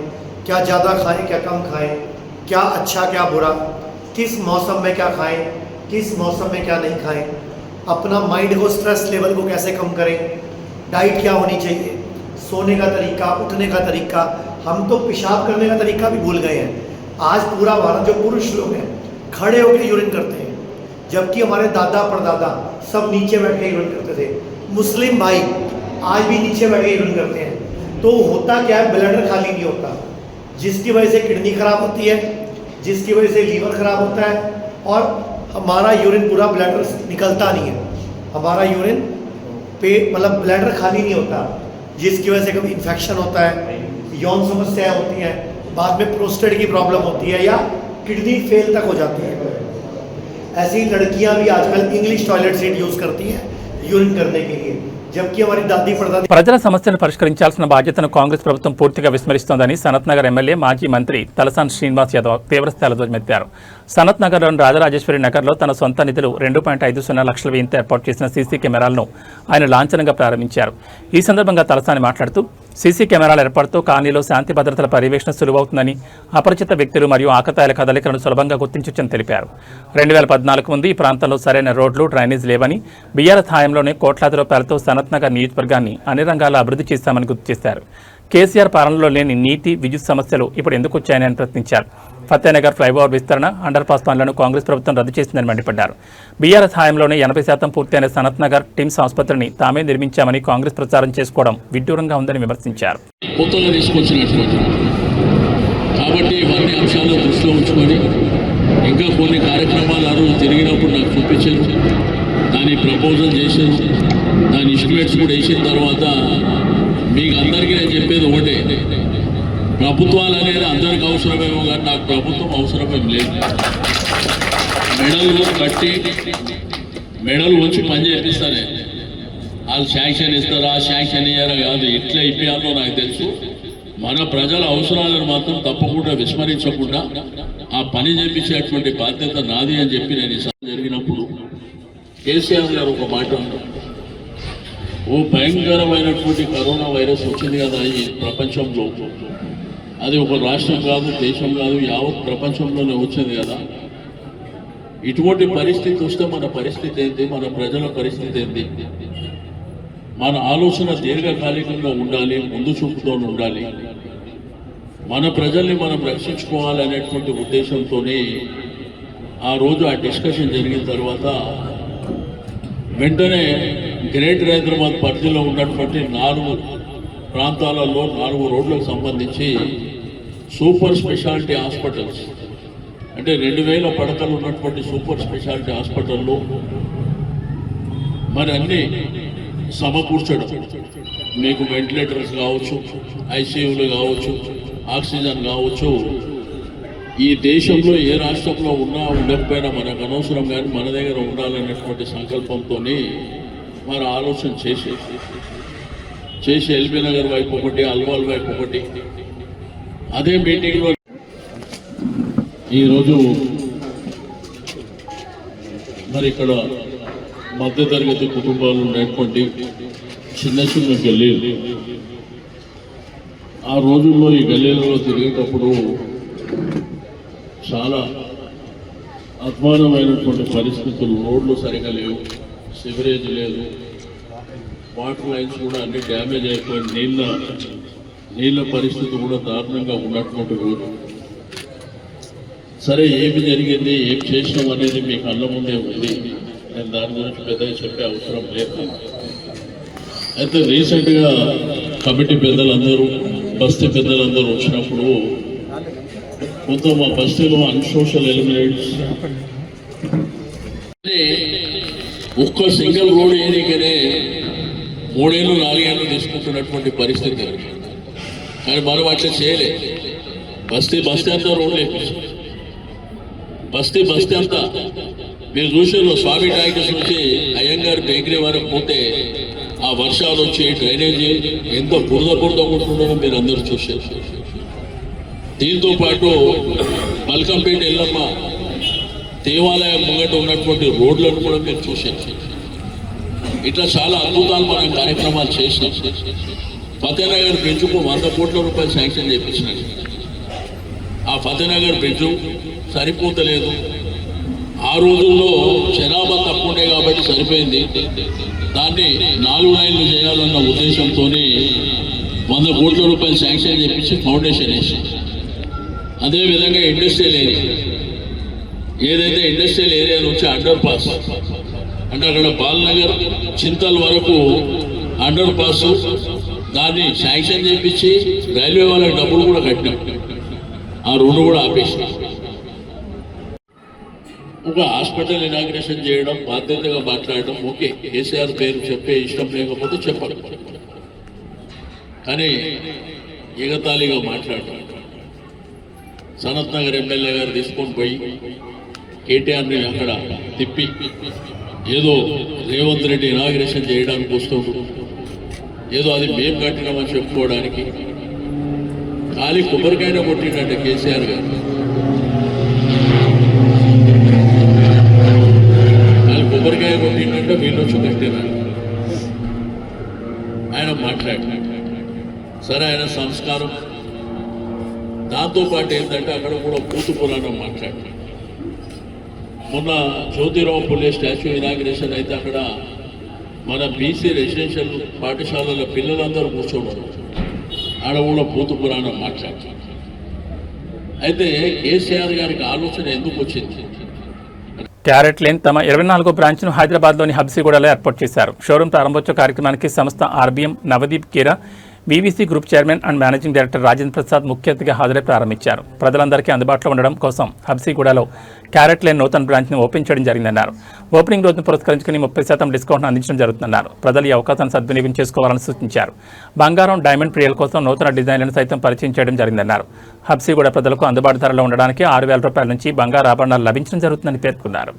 क्या ज़्यादा खाएं, क्या कम खाएं, क्या अच्छा क्या बुरा, किस मौसम में क्या खाएं, किस मौसम में क्या नहीं खाएं, अपना माइंड को, स्ट्रेस लेवल को कैसे कम करें, डाइट क्या होनी चाहिए, सोने का तरीका, उठने का तरीका। हम तो पेशाब करने का तरीका भी भूल गए हैं। आज पूरा भारत, जो पुरुष लोग हैं खड़े होकर यूरिन करते हैं, जबकि हमारे दादा परदादा सब नीचे बैठ के यूरिन करते थे। मुस्लिम भाई आज भी नीचे बैठ के यूरिन करते हैं। तो होता क्या है, ब्लैडर खाली नहीं होता, जिसकी वजह से किडनी खराब होती है, जिसकी वजह से लीवर खराब होता है, और हमारा यूरिन पूरा ब्लैडर निकलता नहीं है, हमारा यूरिन पेट मतलब ब्लैडर खाली नहीं होता, जिसकी वजह से कभी इन्फेक्शन होता है, यौन समस्याएं होती हैं, बाद में प्रोस्टेट की प्रॉब्लम होती है, या किडनी फेल तक हो जाती है। ऐसी लड़कियां भी आजकल इंग्लिश टॉयलेट सीट यूज़ करती हैं यूरिन करने के लिए, जबकि हमारी दादी परदादी। ప్రజల సమస్యలను పరిష్కరించాల్సిన బాధ్యతను కాంగ్రెస్ ప్రభుత్వం పూర్తిగా విస్మరిస్తోందని సనత్ నగర్ ఎమ్మెల్యే, మాజీ మంత్రి తలసాని శ్రీనివాస్ యాదవ్ తీవ్రస్థాయిలో ధ్వజమెత్తారు. సనత్ నగర్లోని రాజరాజేశ్వరి నగర్లో తన సొంత నిధులు 2.50 లక్షల వ్యయంతో ఏర్పాటు చేసిన సీసీ కెమెరాలను ఆయన లాంఛనంగా ప్రారంభించారు. ఈ సందర్భంగా తలసాని మాట్లాడుతూ సీసీ కెమెరాల ఏర్పాటుతో కాలనీలో శాంతి భద్రతల పర్యవేక్షణ సులువవుతుందని, అపరిచిత వ్యక్తులు మరియు ఆకతాయిల కదలికలను సులభంగా గుర్తించొచ్చని తెలిపారు. 2014 ముందు ఈ ప్రాంతంలో సరైన రోడ్లు, డ్రైనేజ్ లేవని, బీఆర్ఎస్ హయాంలోనే కోట్లాది రూపాయలతో సనత్ నగర్ నియోజకవర్గాన్ని అన్ని రంగాల్లో అభివృద్ధి చేశామని గుర్తు చేశారు. కేసీఆర్ పాలనలో లేని నీటి, విద్యుత్ సమస్యలు ఇప్పుడు ఎందుకు వచ్చాయని ఆయన ప్రశ్నించారు. ఫతేనగర్ ఫ్లైఓవర్ విస్తరణ, అండర్ పాస్ పనులను కాంగ్రెస్ ప్రభుత్వం రద్దు చేసిందని మండిపడ్డారు. బీఆర్ఎస్ హయాంలోనే 80% పూర్తయిన సనత్ నగర్ టిమ్స్ ఆసుపత్రిని తామే నిర్మించామని కాంగ్రెస్ ప్రచారం చేసుకోవడం విడ్డూరంగా ఉందని విమర్శించారు. కొత్తగా తీసుకొచ్చినటువంటి కాబట్టి ఇవన్నీ అంశాలను దృష్టిలో ఉంచుకొని ఇంకా కొన్ని కార్యక్రమాలు ఆ రోజు తిరిగినప్పుడు నాకు చూపించారు. దాని ప్రపోజల్ చేశారు, దాని ఎస్టిమేట్స్ కూడా వేసిన తర్వాత మీకు అందరికీ నేను చెప్పేది ఒకటే, ప్రభుత్వాలు అనేది అందరికి అవసరమేమో కానీ నాకు ప్రభుత్వం అవసరమేం లేదు. మెడలు కట్టి మెడలు వచ్చి పని చేపిస్తానే, వాళ్ళు శాంక్షన్ ఇస్తారా శాంక్షన్ ఇయ్యారా కాదు, ఎట్లా ఇప్పియాలో నాకు తెలుసు. మన ప్రజల అవసరాలను మాత్రం తప్పకుండా విస్మరించకుండా ఆ పని చేపించేటువంటి బాధ్యత నాది అని చెప్పి నేను ఈ జరిగినప్పుడు కేసీఆర్ గారు ఒక మాట అన్నారు, ఓ భయంకరమైనటువంటి కరోనా వైరస్ వచ్చింది కదా ఈ ప్రపంచంలో, అది ఒక రాష్ట్రం కాదు, దేశం కాదు, యావత్ ప్రపంచంలోనే వచ్చింది కదా. ఇటువంటి పరిస్థితి వస్తే మన పరిస్థితి ఏంటి, మన ప్రజల పరిస్థితి ఏంటి? మన ఆలోచన దీర్ఘకాలికంగా ఉండాలి, ముందు చూపుతో ఉండాలి. మన ప్రజల్ని మనం రక్షించుకోవాలనేటువంటి ఉద్దేశంతోనే ఆ రోజు ఆ డిస్కషన్ జరిగిన తర్వాత వెంటనే గ్రేటర్ హైదరాబాద్ పరిధిలో ఉన్నటువంటి 4 ప్రాంతాలలో 4 రోడ్లకు సంబంధించి సూపర్ స్పెషాలిటీ హాస్పిటల్స్, అంటే 2000 పడకలు ఉన్నటువంటి సూపర్ స్పెషాలిటీ హాస్పిటల్లో మరి అన్నీ సమకూర్చడం, మీకు వెంటిలేటర్స్ కావచ్చు, ఐసీయూలు కావచ్చు, ఆక్సిజన్ కావచ్చు, ఈ దేశంలో ఏ రాష్ట్రంలో ఉన్నా ఉండకపోయినా మనకు అనవసరం కానీ మన దగ్గర ఉండాలనేటువంటి సంకల్పంతో మరి ఆలోచన చేసి ఎల్బీ నగర్ వైపు ఒకటి, అల్వాల్ వైపు ఒకటి. అదే మీటింగ్లో ఈరోజు మరి ఇక్కడ మధ్యతరగతి కుటుంబాలు ఉన్నటువంటి చిన్న చిన్న గల్లీలు, ఆ రోజుల్లో ఈ గల్లీలలో తిరిగేటప్పుడు చాలా అధ్వానమైనటువంటి పరిస్థితులు, రోడ్లు సరిగా లేవు, సివరేజ్ లేదు, వాటర్ లైన్స్ కూడా అన్ని డ్యామేజ్ అయిపోయి నీళ్ళ పరిస్థితి కూడా దారుణంగా ఉన్నటువంటి రోజు. సరే ఏమి జరిగింది, ఏం చేసినాం అనేది మీకు అల్ల ముందే ఉంది, నేను దాని గురించి పెద్దగా చెప్పే అవసరం లేదు. అయితే రీసెంట్గా కమిటీ పెద్దలందరూ, బస్తీ పెద్దలందరూ వచ్చినప్పుడు కొంత మా బస్తీలో అన్సోషల్ ఎలిమినేట్స్ ఒక్క సింగిల్ రోడ్ ఏరియాకనే 3 ఏళ్ళు 4 ఏళ్ళు తీసుకుంటున్నటువంటి పరిస్థితి. కానీ మనం అట్లా చేయలే. బస్తీ అంతా రోడ్లు వేపించాం, బస్తీ అంతా మీరు చూసారు. స్వామి టాకీస్ నుంచి అయ్యంగారు బేకరీ వరకు పోతే ఆ వర్షాలు వచ్చి డ్రైనేజీ ఎంతో బురద ఉంటుండడం మీరు అందరూ చూసారు. దీంతో పాటు మల్కంపేట ఎల్లమ్మ దేవాలయం ముంగట ఉన్నటువంటి రోడ్లను కూడా మీరు చూసారు. ఇట్లా చాలా అద్భుతాలు మనం కార్యక్రమాలు చేసినాం. ఫతేనగర్ బ్రిడ్జ్కు 100 కోట్ల రూపాయలు శాంక్షన్ చేయించినారు. ఆ ఫతేనగర్ బ్రిడ్జు సరిపోతలేదు. ఆ రోజుల్లో జనాభా తక్కువ ఉండే కాబట్టి సరిపోయింది. దాన్ని 4 లైన్లు చేయాలన్న ఉద్దేశంతో 100 కోట్ల రూపాయలు శాంక్షన్ చేయించి ఫౌండేషన్ వేసి, అదేవిధంగా ఇండస్ట్రియల్ ఏరియా, ఏదైతే ఇండస్ట్రియల్ ఏరియా నుంచి అండర్ పాస్, అంటే అక్కడ బాలనగర్ చింతల్ వరకు అండర్ పాస్, దాన్ని శాంక్షన్ చేయించి రైల్వే వాళ్ళకి డబ్బులు కూడా కట్టినాం. ఆ రోడ్డు కూడా ఆపేసి ఒక హాస్పిటల్ ఇనాగ్రేషన్ చేయడం, బాధ్యతగా మాట్లాడడం, ఓకే కేసీఆర్ పేరు చెప్పే ఇష్టం లేకపోతే చెప్పాలి, కానీ ఎగతాళిగా మాట్లాడడం. సనత్ నగర్ ఎమ్మెల్యే గారు తీసుకొని పోయి కేటీఆర్ని అక్కడ తిప్పి ఏదో రేవంత్ రెడ్డి ఇనాగ్రేషన్ చేయడానికి వస్తుండు, ఏదో అది మేము కట్టినామని చెప్పుకోవడానికి ఖాళీ కొబ్బరికాయన కొట్టిండంటే కేసీఆర్ గారు. ఖాళీ కొబ్బరికాయ కొట్టిండంటే వీళ్ళు వచ్చి కట్టినారు. ఆయన మాట్లాడారు. సరైన సంస్కారం. దాంతోపాటు ఏంటంటే అక్కడ కూడా భూత పురాణం మాట్లాడారు. మొన్న జ్యోతిరావు పుల్లే స్టాచ్యూ ఇనాగ్రేషన్ అయితే అక్కడ మన బీసీ రెసిడెన్షియల్ పాఠశాలల పిల్లలందరూ కూర్చోవడం, ఆడ కూడా భూత పురాణం మాట్లాడారు. అయితే కేసీఆర్ గారికి ఆలోచన ఎందుకు వచ్చింది? క్యారెట్ లేన్ తమ 24వ బ్రాంచ్ను హైదరాబాద్లోని హబ్సిగూడలో ఏర్పాటు చేశారు. షోరూం ప్రారంభోత్సవ కార్యక్రమానికి సంస్థ ఆర్బీఎం నవదీప్ కీరా, BVC group chairman and managing director Rajendra Prasad ముఖ్య అతిథిగా హాజరై ప్రారంభించారు. ప్రజలందరికీ అందుబాటులో ఉండడం కోసం హబ్సిగూడలో క్యారెట్ లేన్ నూతన బ్రాంచ్ను ఓపెన్ చేయడం జరిగిందన్నారు. ఓపెనింగ్ రోజును పురస్కరించుకుని 30% డిస్కౌంట్ను అందించడం జరుగుతుందన్నారు. ప్రజలు ఈ అవకాశాన్ని సద్వినియోగం చేసుకోవాలని సూచించారు. బంగారం, డైమండ్ ప్రియుల కోసం నూతన డిజైన్లను సైతం పరిచయం చేయడం జరిగిందన్నారు. హబ్సిగూడ ప్రజలకు అందుబాటు ధరలో ఉండడానికి 6,000 రూపాయల నుంచి బంగారు ఆభరణాలు లభించడం జరుగుతుందని పేర్కొన్నారు.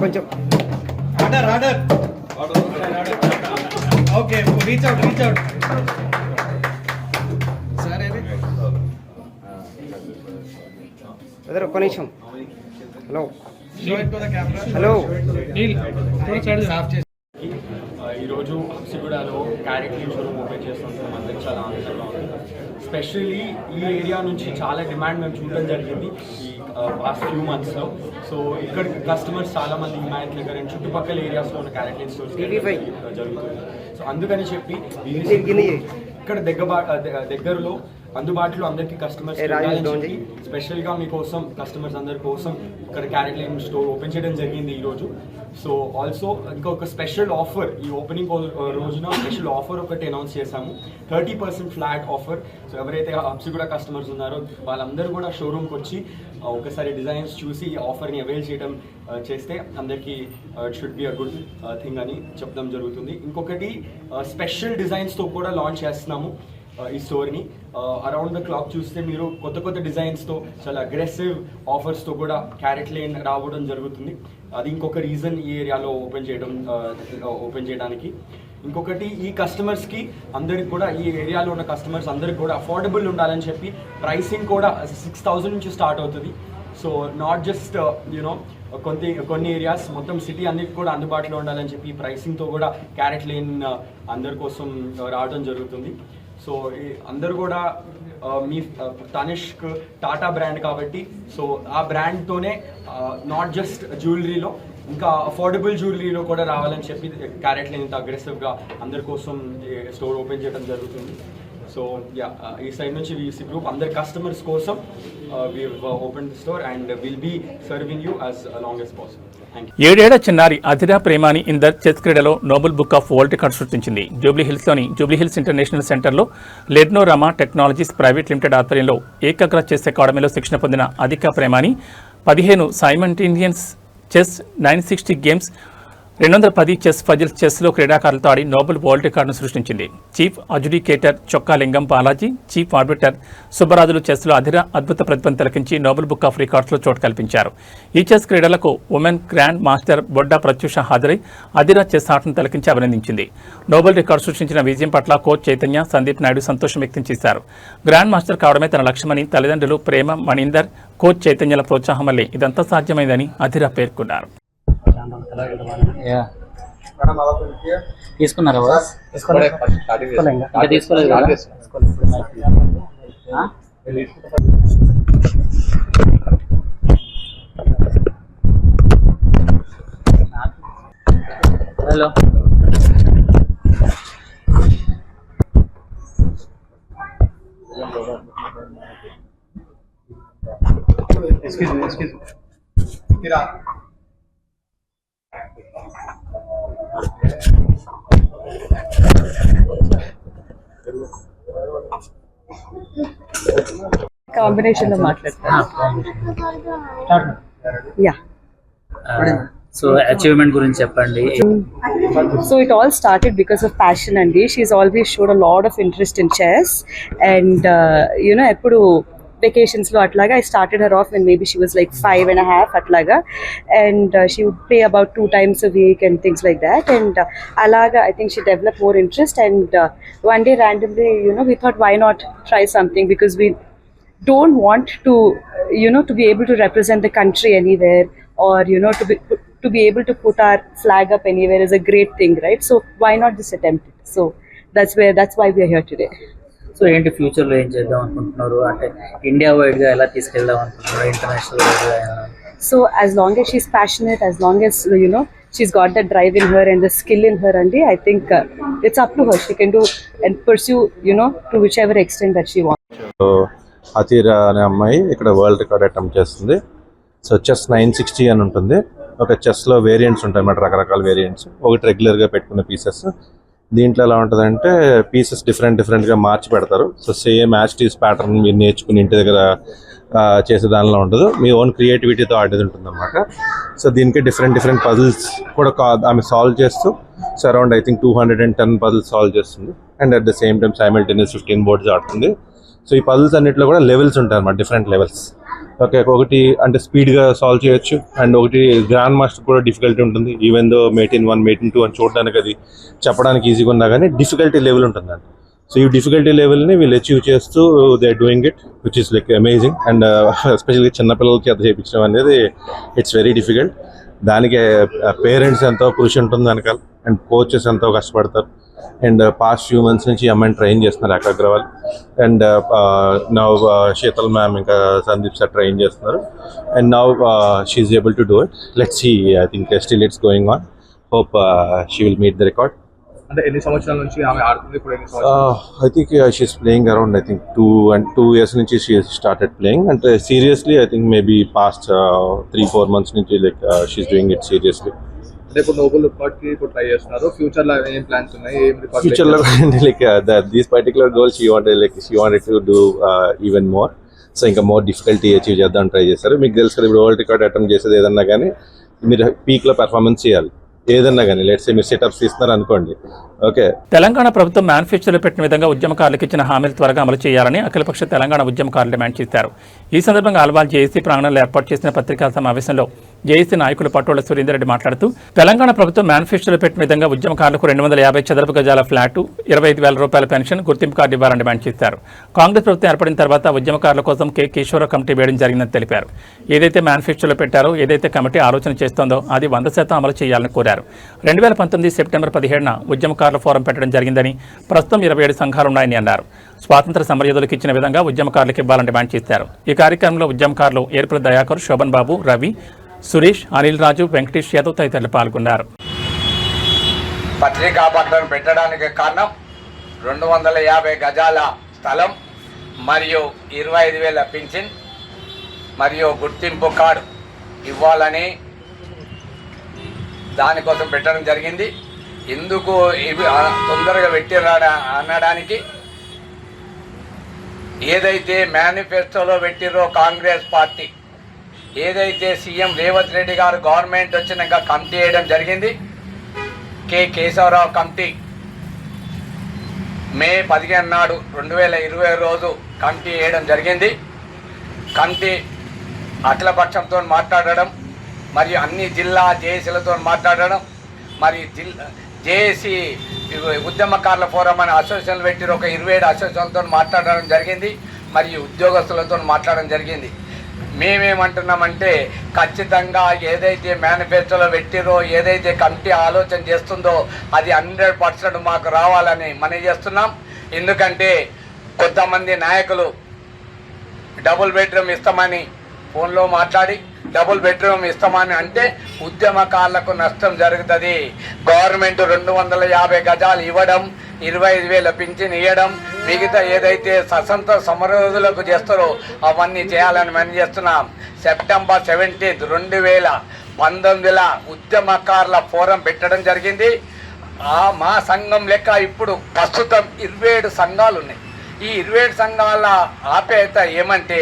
కొంచెం ఆర్డర్ ఓకే, రీచ్ అవుట్ సరే బ్రదర్, ఒక్క నిమిషం. హలో ఈరోజు హబ్సిగూడలో క్యారెట్ లేన్ షోరూమ్ ఓపెన్ చేస్తుంటాం. అందరికి చాలా ఆనందంగా ఉంది. స్పెషల్లీ ఈ ఏరియా నుంచి చాలా డిమాండ్ మేము చూడడం జరిగింది ఈ పాస్ట్ ఫ్యూ మంత్స్లో. సో ఇక్కడ కస్టమర్స్ చాలా మంది హిమాయత్ నగర్ అండ్ చుట్టుపక్కల ఏరియాస్లో ఉన్న క్యారెట్ లేన్ స్టోర్స్ జరుగుతుంది. సో అందుకని చెప్పి ఇక్కడ దగ్గరలో అందుబాటులో అందరికీ కస్టమర్స్ స్పెషల్గా మీకోసం కస్టమర్స్ అందరి కోసం ఇక్కడ క్యారెట్ లేన్ స్టోర్ ఓపెన్ చేయడం జరిగింది ఈరోజు. సో ఆల్సో ఇంకొక స్పెషల్ ఆఫర్, ఈ ఓపెనింగ్ రోజున స్పెషల్ ఆఫర్ ఒకటి అనౌన్స్ చేశాము. 30% ఫ్లాట్ ఆఫర్. సో ఎవరైతే హబ్సిగూడ కస్టమర్స్ ఉన్నారో వాళ్ళందరూ కూడా షోరూమ్కి వచ్చి ఒకసారి డిజైన్స్ చూసి ఈ ఆఫర్ని అవైల్ చేయడం చేస్తే అందరికీ it should be a good thing అని చెప్పడం జరుగుతుంది. ఇంకొకటి స్పెషల్ డిజైన్స్తో కూడా లాంచ్ చేస్తున్నాము ఈ స్టోర్ని. అరౌండ్ ద క్లాక్ చూస్తే మీరు కొత్త డిజైన్స్తో చాలా అగ్రెసివ్ ఆఫర్స్తో కూడా క్యారెట్ లేన్ రావడం జరుగుతుంది. అది ఇంకొక రీజన్ ఈ ఏరియాలో ఓపెన్ చేయడానికి. ఇంకొకటి ఈ కస్టమర్స్కి అందరికి కూడా, ఈ ఏరియాలో ఉన్న కస్టమర్స్ అందరికి కూడా అఫోర్డబుల్ ఉండాలని చెప్పి ప్రైసింగ్ కూడా 6,000 నుంచి స్టార్ట్ అవుతుంది. సో నాట్ జస్ట్ యూనో కొన్ని ఏరియాస్, మొత్తం సిటీ అన్నిటికి కూడా అందుబాటులో ఉండాలని చెప్పి ప్రైసింగ్తో కూడా క్యారెట్ లేన్ అందరి కోసం రావడం జరుగుతుంది. సో అందరు కూడా మీ తనిష్క్ టాటా బ్రాండ్ కాబట్టి, సో ఆ బ్రాండ్తోనే నాట్ జస్ట్ జ్యువెలరీలో ఇంకా అఫోర్డబుల్ జ్యువెలరీలో కూడా రావాలని చెప్పి క్యారెట్ లేన్ ఇంత అగ్రెసివ్గా అందరి కోసం స్టోర్ ఓపెన్ చేయడం జరుగుతుంది. సో ఈ సైడ్ నుంచి వీసీ గ్రూప్ అందరి కస్టమర్స్ కోసం we open the store and will be serving you as long as possible. 7 ఏళ్ల చిన్నారి అధిరా ప్రేమాని ఇందర్ చెస్ క్రీడలో Noble book of world record సృష్టించింది. జూబ్లీహిల్స్లోని జూబ్లీహిల్స్ ఇంటర్నేషనల్ సెంటర్లో Learnorama technologies private limited ఆధ్వర్యంలో ఏకాగ్ర చెస్ అకాడమీలో శిక్షణ పొందిన Adhira Premani 15 simultaneous chess, 960 games, 210 chess puzzles చెస్లో క్రీడాకారులతో ఆడి నోబెల్ వరల్డ్ రికార్డును సృష్టించింది. Chief అడ్జుడికేటర్ చొక్కాలింగం Balaji, chief arbiter సుబ్బరాజులు చెస్లో Adira అద్భుత ప్రతిభను తిలకించి నోబెల్ బుక్ ఆఫ్ రికార్డ్స్లో చోటు కల్పించారు. ఈ చెస్ క్రీడలకు women grand master Bodda Pratyusha హాజరై అధిర చెస్ ఆటను తిలకించి అభినందించింది. నోబెల్ రికార్డు సృష్టించిన విజయం పట్ల కోచ్ చైతన్య, సందీప్ నాయుడు సంతోషం వ్యక్తం చేశారు. గ్రాండ్ మాస్టర్ కావడమే తన లక్ష్యమని తల్లిదండ్రులు ప్రేమ, మణీందర్, కోచ్ చైతన్యల ప్రోత్సాహం వల్లే ఇదంతా సాధ్యమైందని అధిర పేర్కొన్నారు. తీసుకున్నారా తీసుకోలేదు హలో కాంబినేషన్ లో మాట్లాడతాను. సో అచీవ్మెంట్ గురించి చెప్పండి. So it all started because of passion and she's always showed a lot of interest in chess and ఎప్పుడు vacations lo atlaga. I started her off when maybe she was like 5.5 atlaga, and she would play about 2 times a week and things like that. And alaga, I think she developed more interest. And one day randomly, we thought, why not try something, because we don't want to, to be able to represent the country anywhere, or to be able to put our flag up anywhere is a great thing, right? So why not just attempt it? So that's why we are here today. So ఏంటి ఫ్యూచర్లో ఏం చేద్దాం అనుకుంటున్నారు, అంటే India వైడ్గా ఎలా తీసుకెళ్దాం అనుకుంటున్నారు, ఇంటర్నేషనల్ వైడ్గా? So as long as she's passionate, as long as she's got that drive in her and the skill in her, and I think it's up to her. She can do and pursue, to whichever extent that she wants. So అతీరా అనే అమ్మాయి ఇక్కడ world record attempt చేస్తుంది. So chess 960 అని ఉంటుంది. ఒక చెస్లో variants ఉంటాయి అన్నమాట, రకరకాల వేరియంట్స్. ఒకటి రెగ్యులర్గా పెట్టుకున్న పీసెస్. దీంట్లో ఎలా ఉంటుందంటే పీసెస్ డిఫరెంట్గా మార్చి పెడతారు. సో సేమ్ యాస్టీస్ ప్యాటర్న్ మీరు నేర్చుకుని ఇంటి దగ్గర చేసే దానిలో ఉండదు, మీ ఓన్ క్రియేటివిటీతో ఆడేది ఉంటుంది అనమాట. సో దీనికి డిఫరెంట్ పజిల్స్ కూడా ఆమె సాల్వ్ చేస్తూ, so around I think 210 puzzles solve చేస్తుంది. And at the same time simultaneous 15 boards ఆడుతుంది. సో ఈ పజిల్స్ అన్నింటిలో కూడా లెవెల్స్ ఉంటాయి అన్నమాట, డిఫరెంట్ లెవెల్స్. ఓకే, ఒకటి అంటే స్పీడ్గా సాల్వ్ చేయొచ్చు, అండ్ ఒకటి గ్రాండ్ మాస్టర్ కూడా డిఫికల్టీ ఉంటుంది. ఈవెన్ దో మేటిన్ 1 మేటిన్ 2 అని చూడడానికి అది చెప్పడానికి ఈజీగా ఉన్నా కానీ డిఫికల్టీ లెవెల్ ఉంటుందండి. సో ఈ డిఫికల్టీ లెవెల్ని వీళ్ళు అచీవ్ చేస్తూ they are doing it, which is like amazing. And ఎస్పెషల్గా చిన్నపిల్లలకి అది చేయించడం అనేది ఇట్స్ వెరీ డిఫికల్ట్. దానికి పేరెంట్స్ ఎంతో కృషి ఉంటుంది వెనకాల, అండ్ కోచెస్ ఎంతో కష్టపడతారు. అండ్ పాస్ట్ ఫ్యూ మంత్స్ నుంచి ఈ అమ్మాయిని ట్రైన్ చేస్తున్నారు Akash Agarwal, and now Sheetal ma'am ఇంకా సందీప్ సార్ ట్రైన్ చేస్తున్నారు. And now she is able to do it. Let's see, I think still it's going on. Hope she will meet the record. అంటే ఎన్ని సంవత్సరాల నుంచి ఆమె ఆడుతుంది ఇప్పుడు? ఎన్ని సంవత్సరాలు? I think she is playing around I think 2 years నుంచి షీ స్టార్టెడ్ ప్లేయింగ్. అంటే seriously I think maybe past 3-4 months నుంచి like she is doing it seriously. అంటే ఇప్పుడు నోబెల్ రికార్డ్కి ఇప్పుడు ట్రై చేస్తున్నారు. ఫ్యూచర్లో ఏం ప్లాన్స్ ఉన్నాయి, ఏం రికార్డ్? ఫ్యూచర్లో like these particular goal she wanted to do even more. So ఇంకా మోర్ డిఫికల్టీ అచీవ్ చేద్దాం ట్రై చేస్తారు. మీకు తెలుసు కదా, ఇప్పుడు వరల్డ్ రికార్డ్ అటెంప్ట్ చేసేది ఏదన్నా కానీ మీరు పీక్లో పెర్ఫార్మెన్స్ చేయాలి. ఏదన్నా కానీ లెట్స్ సే మీరు సెటప్స్ ఇస్తున్నారు అనుకోండి. ఓకే, తెలంగాణ ప్రభుత్వం మేనిఫెస్టోలో పెట్టిన విధంగా ఉద్యమకారులకు ఇచ్చిన హామీలు త్వరగా అమలు చేయాలని అఖిలపక్ష తెలంగాణ ఉద్యమకారులు డిమాండ్ చేశారు. ఈ సందర్భంగా ఆల్వాల్ జేఏసీ ప్రాంగణంలో ఏర్పాటు చేసిన పత్రికా సమావేశంలో జేఏసీ నాయకులు పట్టోళ్ల సురేందర్ రెడ్డి మాట్లాడుతూ, తెలంగాణ ప్రభుత్వం మేనిఫెస్టోలో పెట్టిన విధంగా ఉద్యమకారులకు 250 చదరపు గజాల ఫ్లాటు, 25,000 రూపాయల పెన్షన్, గుర్తింపు కార్డు ఇవ్వాలని డిమాండ్ చేశారు. కాంగ్రెస్ ప్రభుత్వం ఏర్పడిన తర్వాత ఉద్యమకారుల కోసం కె కేశవరావు కమిటీ వేయడం జరిగిందని తెలిపారు. ఏదైతే మేనిఫెస్టోలో పెట్టారో, ఏదైతే కమిటీ ఆలోచన చేస్తోందో అది 100% అమలు చేయాలని కోరారు. 2019 సెప్టెంబర్ 17న ఉద్యమకారుల ఫోరం పెట్టడం జరిగిందని, ప్రస్తుతం 27 సంఘాలున్నాయని అన్నారు. స్వాతంత్ర సమరయోధులకు ఇచ్చిన విధంగా ఉద్యమకారులకు ఇవ్వాలని డిమాండ్ చేశారు. ఈ కార్యక్రమంలో ఉద్యమకారులు ఏర్పల దయాకర్, శోభన్ బాబు, రవి, సురేష్, అనిల్ రాజు, వెంకటేష్ యాదవ్ తదితరులు పాల్గొన్నారు. పత్రికా ప్రకటన పెట్టడానికి కారణం 250 గజాల స్థలం మరియు 25,000 పింఛన్ మరియు గుర్తింపు కార్డు ఇవ్వాలని దానికోసం పెట్టడం జరిగింది. ఎందుకు ఇవి తొందరగా పెట్టిరా అనడానికి, ఏదైతే మేనిఫెస్టోలో పెట్టిరో కాంగ్రెస్ పార్టీ, ఏదైతే సీఎం రేవంత్ రెడ్డి గారు గవర్నమెంట్ వచ్చినాక కమిటీ వేయడం జరిగింది, కె కేశవరావు కమిటీ మే 15 నాడు 2020 రోజు కమిటీ వేయడం జరిగింది. కమిటీ అఖిలపక్షంతో మాట్లాడడం మరియు అన్ని జిల్లా జేఏసీలతో మాట్లాడడం, మరి జేఏసీ ఉద్యమకారుల ఫోరం అనే అసోసియేషన్లు పెట్టి ఒక 27 అసోసియేషన్లతో మాట్లాడడం జరిగింది, మరియు ఉద్యోగస్తులతో మాట్లాడడం జరిగింది. మేమేమంటున్నామంటే, ఖచ్చితంగా ఏదైతే మేనిఫెస్టోలో పెట్టిరో, ఏదైతే కమిటీ ఆలోచన చేస్తుందో అది 100% మాకు రావాలని మనం చేస్తున్నాం. ఎందుకంటే కొంతమంది నాయకులు డబుల్ బెడ్రూమ్ ఇస్తామని ఫోన్లో మాట్లాడి డబుల్ బెడ్రూమ్ ఇస్తామని అంటే ఉద్యమకారులకు నష్టం జరుగుతుంది. గవర్నమెంట్ 250 గజాలు ఇవ్వడం, 25,000 పింఛన్ ఇవ్వడం, మిగతా ఏదైతే స్వతంత్ర సమరయోధులకు చేస్తారో అవన్నీ చేయాలని మనం చేస్తున్నాం. సెప్టెంబర్ 17, 2019 ఉద్యమకారుల ఫోరం పెట్టడం జరిగింది. మా సంఘం లెక్క ఇప్పుడు ప్రస్తుతం 27 సంఘాలు ఉన్నాయి. ఈ 27 సంఘాల ఆప్యాయత ఏమంటే,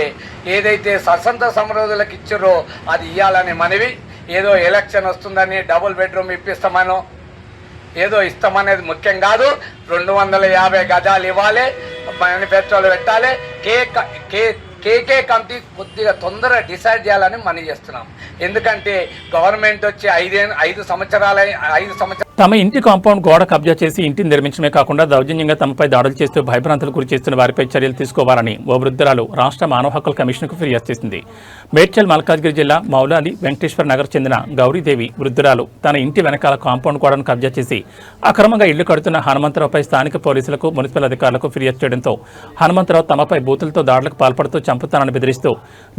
ఏదైతే స్వతంత్ర సమరయోధులకు ఇచ్చారో అది ఇవ్వాలని మనవి. ఏదో ఎలక్షన్ వస్తుందని డబుల్ బెడ్రూమ్ ఇప్పిస్తామనో ఏదో ఇస్తామనేది ముఖ్యం కాదు. 250 గజాలు ఇవ్వాలి, మేనిఫెస్టోలు పెట్టాలి. కే కేకే కమిటీ కొద్దిగా తొందరగా డిసైడ్ చేయాలని మనం చేస్తున్నాం. ఎందుకంటే గవర్నమెంట్ వచ్చి 5 సంవత్సరాలు తమ ఇంటి కాంపౌండ్ గోడ కబ్జా చేసి ఇంటిని నిర్మించడమే కాకుండా దౌర్జన్యంగా తమపై దాడులు చేస్తూ భయభ్రాంతులు గురి చేస్తున్న వారిపై చర్యలు తీసుకోవాలని ఓ వృద్ధురాలు రాష్ట్ర మానవ హక్కుల కమిషన్కు ఫిర్యాదు చేసింది. మేడ్చల్ మల్కాజ్గిరి జిల్లా మౌలాలి వెంకటేశ్వర నగర్ చెందిన గౌరీదేవి వృద్ధురాలు తన ఇంటి వెనకాల కాంపౌండ్ గోడను కబ్జా చేసి అక్రమంగా ఇళ్లు కడుతున్న హనుమంతరావుపై స్థానిక పోలీసులకు మున్సిపల్ అధికారులకు ఫిర్యాదు చేయడంతో హనుమంతరావు తమపై బూతులతో దాడులకు పాల్పడుతూ చంపుతానని బెదిరిస్తూ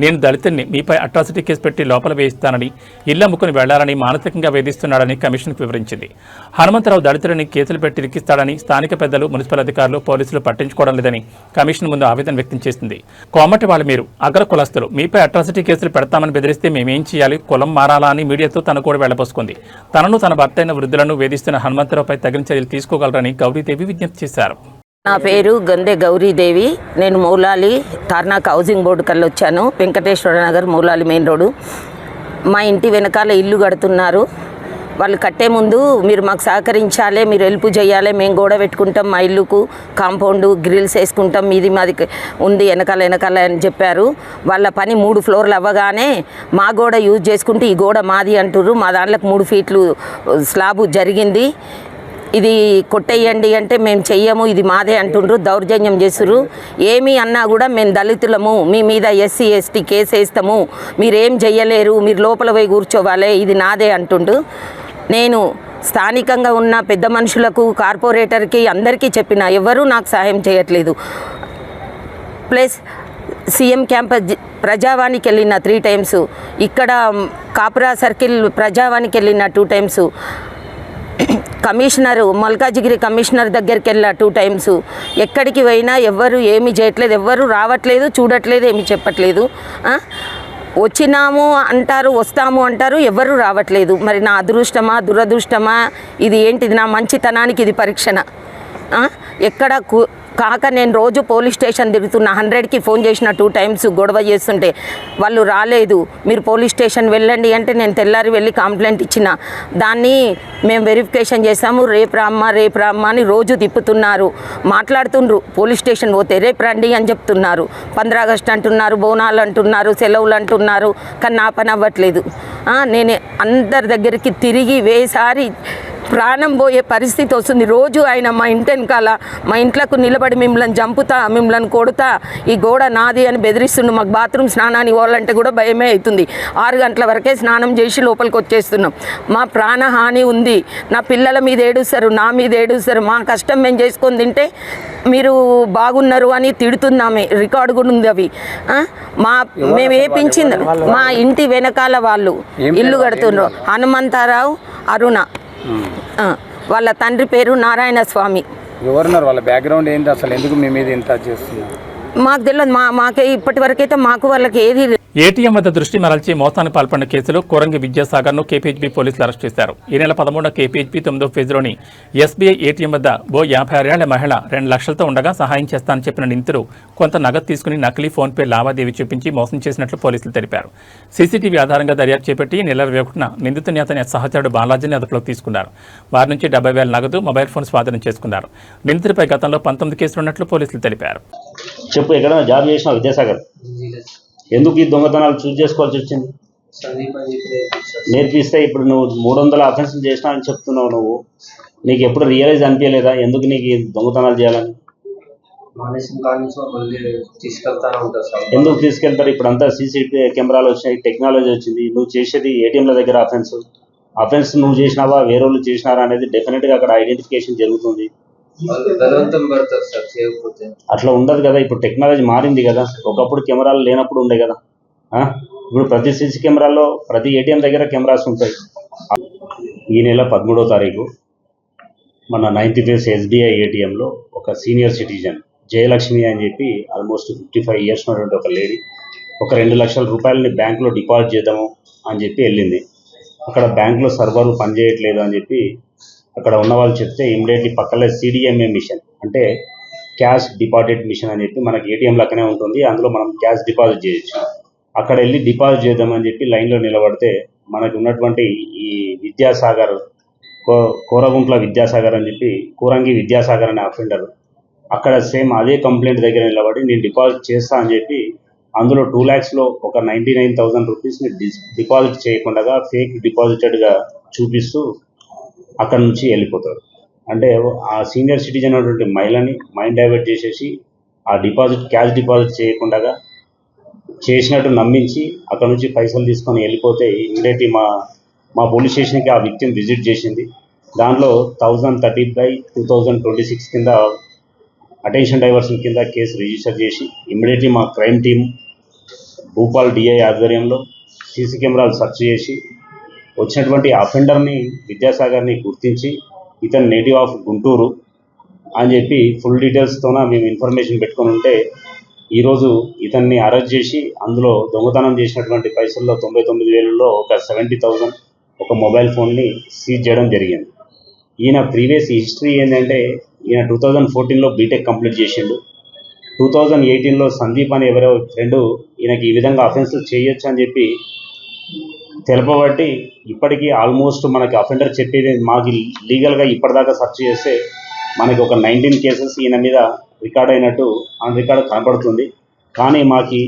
నేను దళితుల్ని మీపై అట్రాసిటీ కేసు పెట్టి లోపల వేయిస్తానని ఇళ్ల అమ్ముకుని వెళ్లాలని మానసికంగా వేధిస్తున్నాడని కమిషన్కు వివరించింది. హనుమంతరావు దళితులని కేసులు పెట్టి ఇరికిస్తాడని స్థానిక పెద్దలు మున్సిపల్ అధికారులు పోలీసులు పట్టించుకోవడం లేదని కమిషన్ ముందు ఆవేదన వ్యక్తం చేసింది. కోమటి వాళ్ళు మీరు అగ్ర కులస్తులు మీపై అట్రాసిటీ కేసులు పెడతామని బెదిరిస్తే మేమేం చేయాలి, కులం మారాలా అని మీడియాతో తన కూడా వెళ్లబోసుకుంది. తనను తన భర్త అయిన వృద్ధులను వేధిస్తున్న హనుమంతరావుపై తగిన చర్యలు తీసుకోగలరని గౌరీదేవి విజ్ఞప్తి చేశారు. నా పేరు గందె గౌరీదేవి. నేను మౌలాలి తార్నాక్ హౌసింగ్ బోర్డు కల్లా వచ్చాను. Venkateswara Nagar Moula Ali main road. మా ఇంటి వెనకాల ఇల్లు కడుతున్నారు. వాళ్ళు కట్టే ముందు మీరు మాకు సహకరించాలి, మీరు హెల్ప్ చేయాలి, మేము గోడ పెట్టుకుంటాం, మా ఇల్లుకు కాంపౌండ్ గ్రిల్స్ వేసుకుంటాం, మీది మాది ఉంది వెనకాల అని చెప్పారు. వాళ్ళ పని 3 ఫ్లోర్లు అవ్వగానే మా గోడ యూజ్ చేసుకుంటే ఈ గోడ మాది అంటుర్రు. మా దాంట్లోకి 3 ఫీట్లు స్లాబు జరిగింది. ఇది కొట్టేయండి అంటే మేము చెయ్యము, ఇది మాదే అంటుండ్రు, దౌర్జన్యం చేస్తుర్రు. ఏమి అన్నా కూడా మేము దళితులము, మీ మీద SC ST కేసు వేస్తాము, మీరేం చెయ్యలేరు, మీరు లోపల పోయి కూర్చోవాలి, ఇది నాదే అంటుండు. నేను స్థానికంగా ఉన్న పెద్ద మనుషులకు కార్పొరేటర్కి అందరికీ చెప్పిన, ఎవరూ నాకు సహాయం చేయట్లేదు. ప్లస్ సీఎం క్యాంపస్ ప్రజావానికి వెళ్ళిన 3 టైమ్స్, ఇక్కడ కాపురా సర్కిల్ ప్రజావానికి వెళ్ళిన 2 టైమ్స్, కమిషనరు మల్కాజిగిరి కమిషనర్ దగ్గరికి వెళ్ళా 2 టైమ్స్. ఎక్కడికి పోయినా ఎవ్వరు ఏమీ చేయట్లేదు, ఎవ్వరు రావట్లేదు, చూడట్లేదు, ఏమి చెప్పట్లేదు. వచ్చినాము అంటారు, వస్తాము అంటారు, ఎవరు రావట్లేదు. మరి నా అదృష్టమా దురదృష్టమా, ఇది ఏంటిది, నా మంచితనానికి ఇది పరీక్షణ? ఎక్కడ కాక నేను రోజు పోలీస్ స్టేషన్ తిరుగుతున్నా. 100కి ఫోన్ చేసిన 2 టైమ్స్ గొడవ చేస్తుంటే వాళ్ళు రాలేదు. మీరు పోలీస్ స్టేషన్ వెళ్ళండి అంటే నేను తెల్లారి వెళ్ళి కంప్లైంట్ ఇచ్చిన. దాన్ని మేము వెరిఫికేషన్ చేసాము. రేపు రామ్మా అని రోజు తిప్పుతున్నారు, మాట్లాడుతుండ్రు. పోలీస్ స్టేషన్ పోతే రేపు రండి అని చెప్తున్నారు. 15 ఆగస్టు అంటున్నారు, బోనాలు అంటున్నారు, సెలవులు అంటున్నారు, కానీ నా పని అవ్వట్లేదు. నేను అందరి దగ్గరికి తిరిగి వేసారి ప్రాణం పోయే పరిస్థితి వస్తుంది. రోజు ఆయన మా ఇంటి వెనకాల మా ఇంట్లోకి నిలబడి మిమ్మల్ని చంపుతా, మిమ్మల్ని కొడుతా, ఈ గోడ నాది అని బెదిరిస్తుండు. మాకు బాత్రూమ్ స్నానానికి పోవాలంటే కూడా భయమే అవుతుంది. 6 గంటల వరకే స్నానం చేసి లోపలికి వచ్చేస్తున్నాం. మా ప్రాణహాని ఉంది. నా పిల్లల మీద ఏడుస్తారు, నా మీద ఏడుస్తారు. మా కష్టం మేము చేసుకొని తింటే మీరు బాగున్నారు అని తిడుతున్నామే, రికార్డు కూడా ఉంది అవి. మేము వేపించింది మా ఇంటి వెనకాల వాళ్ళు ఇల్లు కడుతున్నారు. హనుమంతరావు, అరుణ, వాళ్ళ తండ్రి పేరు నారాయణ స్వామి. ఎవరున్నారు, వాళ్ళ బ్యాక్గ్రౌండ్ ఏంటి, అసలు ఎందుకు మీ మీద ఇంత చేస్తున్నారు మాకు తెలియదు. మాకే ఇప్పటి వరకైతే మాకు వాళ్ళకి ఏది. ఏటీఎం వద్ద దృష్టి మరల్చి మోసానికి పాల్పడిన కేసులో కోరంగి విద్యాసాగర్ను కేపీహెచ్బీ పోలీసులు అరెస్ట్ చేశారు. ఈ నెల 13న కేపీహెచ్బీ 9వ ఫేజ్లోని SBI ఏటీఎం వద్ద ఓ 56 ఏళ్ల మహిళ 2 లక్షలతో ఉండగా సహాయం చేస్తానని చెప్పిన నిందితుడు కొంత నగదు తీసుకుని నకిలీ ఫోన్పే లావాదేవీ చూపించి మోసం చేసినట్లు పోలీసులు తెలిపారు. సీసీటీవీ ఆధారంగా దర్యాప్తు చేపట్టి నెల 21న నిందితుని అతని సహచరుడు బాలాజీని అదుపులోకి తీసుకున్నారు. వారి నుంచి 70,000 నగదు, మొబైల్ ఫోన్ స్వాధీనం చేసుకున్నారు. నిందితుడిపై గతంలో 19 కేసులున్నట్లు పోలీసులు తెలిపారు. చెప్పు, ఎక్కడ జాబ్ చేసిన విద్యాసాగర్, ఎందుకు ఈ దొంగతనాలు చూస్ చేసుకోవాల్సి వచ్చింది? నేర్పిస్తే ఇప్పుడు నువ్వు 300 అఫెన్స్లు చేసినా అని చెప్తున్నావు. నువ్వు నీకు ఎప్పుడు రియలైజ్ అనిపించలేదా ఎందుకు నీకు ఈ దొంగతనాలు చేయాలని? ఎందుకు తీసుకెళ్తారు? ఇప్పుడు అంతా CCTV కెమెరాలు వచ్చినాయి, టెక్నాలజీ వచ్చింది. నువ్వు చేసేది ఏటీఎంల దగ్గర అఫెన్స్ నువ్వు చేసినావా, వేరే వాళ్ళు చేసినారా అనేది డెఫినెట్గా అక్కడ ఐడెంటిఫికేషన్ జరుగుతుంది. అట్లా ఉండదు కదా, ఇప్పుడు టెక్నాలజీ మారింది కదా. ఒకప్పుడు కెమెరాలు లేనప్పుడు ఉండే కదా. ఇప్పుడు ప్రతి CC కెమెరాల్లో ప్రతి ఏటీఎం దగ్గర కెమెరాస్ ఉంటాయి. ఈ నెల 13వ తారీఖు మన 9th ఫేజ్ SBI ఏటీఎంలో ఒక సీనియర్ సిటిజన్ జయలక్ష్మి అని చెప్పి ఆల్మోస్ట్ 55 ఇయర్స్ ఉన్నటువంటి ఒక లేడీ ఒక 2 లక్షల రూపాయలని బ్యాంకులో డిపాజిట్ చేద్దాము అని చెప్పి వెళ్ళింది. అక్కడ బ్యాంకులో సర్వర్లు పనిచేయట్లేదు అని చెప్పి అక్కడ ఉన్న వాళ్ళు చెప్తే ఇమ్మీడియట్లీ పక్కనే CDMA మిషన్ అంటే క్యాష్ డిపాజిట్ మిషన్ అని చెప్పి మనకి ఏటీఎం లెక్కనే ఉంటుంది, అందులో మనం క్యాష్ డిపాజిట్ చేయొచ్చు. అక్కడ వెళ్ళి డిపాజిట్ చేద్దామని చెప్పి లైన్లో నిలబడితే మనకి ఉన్నటువంటి ఈ విద్యాసాగర్, కోరగుంట్ల విద్యాసాగర్ అని చెప్పి కోరంగి విద్యాసాగర్ అనే అఫెండర్ అక్కడ సేమ్ అదే కంప్లైంట్ దగ్గర నిలబడి నేను డిపాజిట్ చేస్తా అని చెప్పి అందులో 2 lakhsలో ఒక 99,000 రూపీస్ని డిపాజిట్ చేయకుండా ఫేక్ డిపాజిటెడ్గా చూపిస్తూ అక్కడ నుంచి వెళ్ళిపోతారు. అంటే ఆ సీనియర్ సిటిజన్ అయినటువంటి మహిళని మైండ్ డైవర్ట్ చేసేసి ఆ క్యాష్ డిపాజిట్ చేయకుండా చేసినట్టు నమ్మించి అక్కడ నుంచి పైసలు తీసుకొని వెళ్ళిపోతే ఇమ్మీడియట్లీ మా పోలీస్ స్టేషన్కి ఆ విక్టిమ్ విజిట్ చేసింది. దాంట్లో 1030/2026 కింద అటెన్షన్ డైవర్షన్ కింద కేసు రిజిస్టర్ చేసి ఇమ్మీడియట్లీ మా క్రైమ్ టీమ్ భూపాల్ డిఐ ఆధ్వర్యంలో సీసీ కెమెరాలు సెర్చ్ చేసి వచ్చినటువంటి అఫెండర్ని విద్యాసాగర్ని గుర్తించి ఇతను నేటివ్ ఆఫ్ గుంటూరు అని చెప్పి ఫుల్ డీటెయిల్స్తోన మేము ఇన్ఫర్మేషన్ పెట్టుకొని ఉంటే ఈరోజు ఇతన్ని అరెస్ట్ చేసి అందులో దొంగతనం చేసినటువంటి పైసల్లో 99,000లో ఒక 70,000 ఒక మొబైల్ ఫోన్ని సీజ్ చేయడం జరిగింది. ఈయన ప్రీవియస్ హిస్టరీ ఏంటంటే ఈయన 2014లో బీటెక్ కంప్లీట్ చేసిండు. 2018లో సందీప్ అని ఎవరో ఫ్రెండ్ ఈయనకి ఈ విధంగా అఫెన్స్ చేయొచ్చు అని చెప్పి తెలపబట్టి ఇప్పటికీ ఆల్మోస్ట్ మనకి అఫెండర్ చెప్పేది మాకు లీగల్గా ఇప్పటిదాకా సెర్చ్ చేస్తే మనకి ఒక 19 కేసెస్ ఈయన మీద రికార్డ్ అయినట్టు ఆన్ రికార్డ్ కనబడుతుంది. కానీ మాకు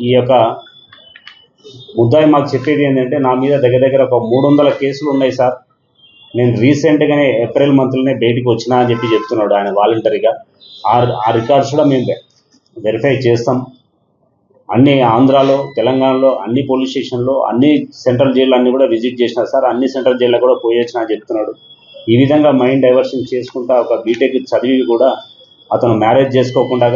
ఈ యొక్క ముద్దాయి మాకు చెప్పేది ఏంటంటే నా మీద దగ్గర ఒక 300 కేసులు ఉన్నాయి సార్, నేను రీసెంట్గానే ఏప్రిల్ మంత్లోనే బయటికి వచ్చినా అని చెప్పి చెప్తున్నాడు ఆయన వాలంటరీగా. ఆ రికార్డ్స్ కూడా మేము వెరిఫై చేస్తాం. అన్ని ఆంధ్రాలో తెలంగాణలో అన్ని పోలీస్ స్టేషన్లో అన్ని సెంట్రల్ జైళ్ళు అన్నీ కూడా విజిట్ చేసినా సార్, అన్ని సెంట్రల్ జైల్లో కూడా పోయొచ్చినా అని చెప్తున్నాడు. ఈ విధంగా మైండ్ డైవర్షన్ చేసుకుంటా ఒక బీటెక్ చదివి కూడా అతను మ్యారేజ్ చేసుకోకుండా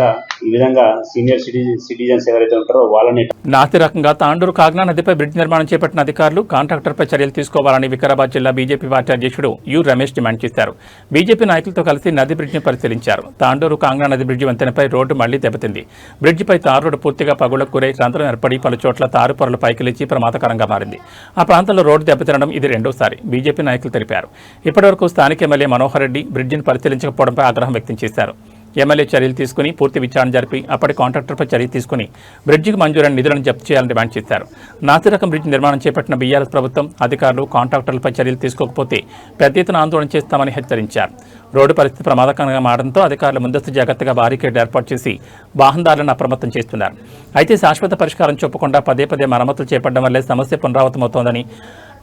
ఈ విధంగా సీనియర్ సిటిజన్స్ ఎవరైతే ఉంటారో వాళ్ళని నాసి రకంగా తాండూరు కాగ్నా నదిపై బ్రిడ్జ్ నిర్మాణం చేపట్టిన అధికారులు కాంట్రాక్టర్పై చర్యలు తీసుకోవాలని వికారాబాద్ జిల్లా బీజేపీ పార్టీ అధ్యక్షుడు యు రమేష్ డిమాండ్ చేశారు. బీజేపీ నాయకులతో కలిసి నది బ్రిడ్జిని పరిశీలించారు. తాండూరు కాగ్నా నది బ్రిడ్జి వంతెనపై రోడ్డు మళ్లీ దెబ్బతింది. బ్రిడ్జిపై తారు రోడ్డు పూర్తిగా పగుళ్లకు గురై రంధ్రం ఏర్పడి పలు చోట్ల తారు పొరలు పైకి లేచి ప్రమాదకరంగా మారింది. ఆ ప్రాంతంలో రోడ్డు దెబ్బతినడం ఇది రెండోసారి బీజేపీ నాయకులు తెలిపారు. ఇప్పటివరకు స్థానిక ఎమ్మెల్యే మనోహర్ రెడ్డి బ్రిడ్జిని పరిశీలించకపోవడంపై ఆగ్రహం వ్యక్తం చేశారు. ఎమ్మెల్యే చర్యలు తీసుకుని పూర్తి విచారణ జరిపి అప్పటి కాంట్రాక్టర్పై చర్య తీసుకుని బ్రిడ్జికి మంజూరైన నిధులను జప్తు చేయాలని డిమాండ్ చేశారు. నాసిరకం బ్రిడ్జి నిర్మాణం చేపట్టిన బీఆర్ఎస్ ప్రభుత్వం అధికారులు కాంట్రాక్టర్లపై చర్యలు తీసుకోకపోతే పెద్ద ఎత్తున ఆందోళన చేస్తామని హెచ్చరించారు. రోడ్డు పరిస్థితి ప్రమాదకరంగా మారడంతో అధికారులు ముందస్తు జాగ్రత్తగా బారికేడ్ ఏర్పాటు చేసి వాహనదారులను అప్రమత్తం చేస్తున్నారు. అయితే శాశ్వత పరిష్కారం చూపకుండా పదే మరమ్మతులు చేపట్టడం వల్లే సమస్య పునరావృతమవుతోందని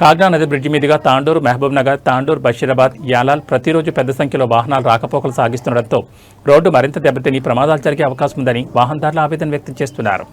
కాగ్నా నది బ్రిడ్జి మీదుగా తాండూరు, మహబూబ్ నగర్, తాండూరు, బషీరాబాద్, యాలాల్ ప్రతిరోజు పెద్ద సంఖ్యలో వాహనాలు రాకపోకలు సాగిస్తుండటంతో రోడ్డు మరింత దెబ్బతిని ప్రమాదాలు జరిగే అవకాశం ఉందని వాహనదారులు ఆవేదన వ్యక్తం చేస్తున్నారు.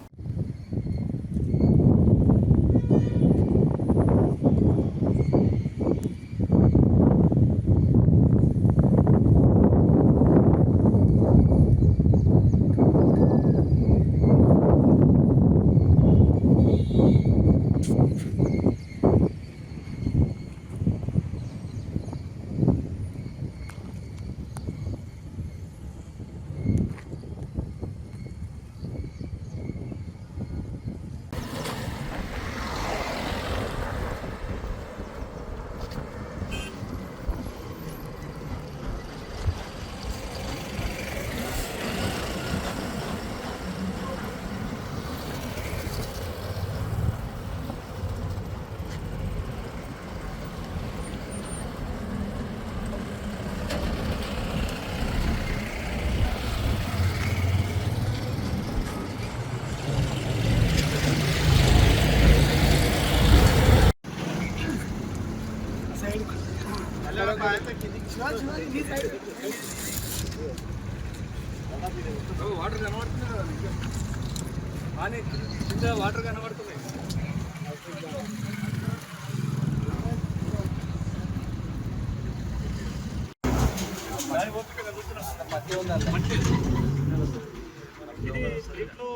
వాటర్ కనబడుతుంది కదా, వాటర్ కనబడుతుంది. దీంట్లో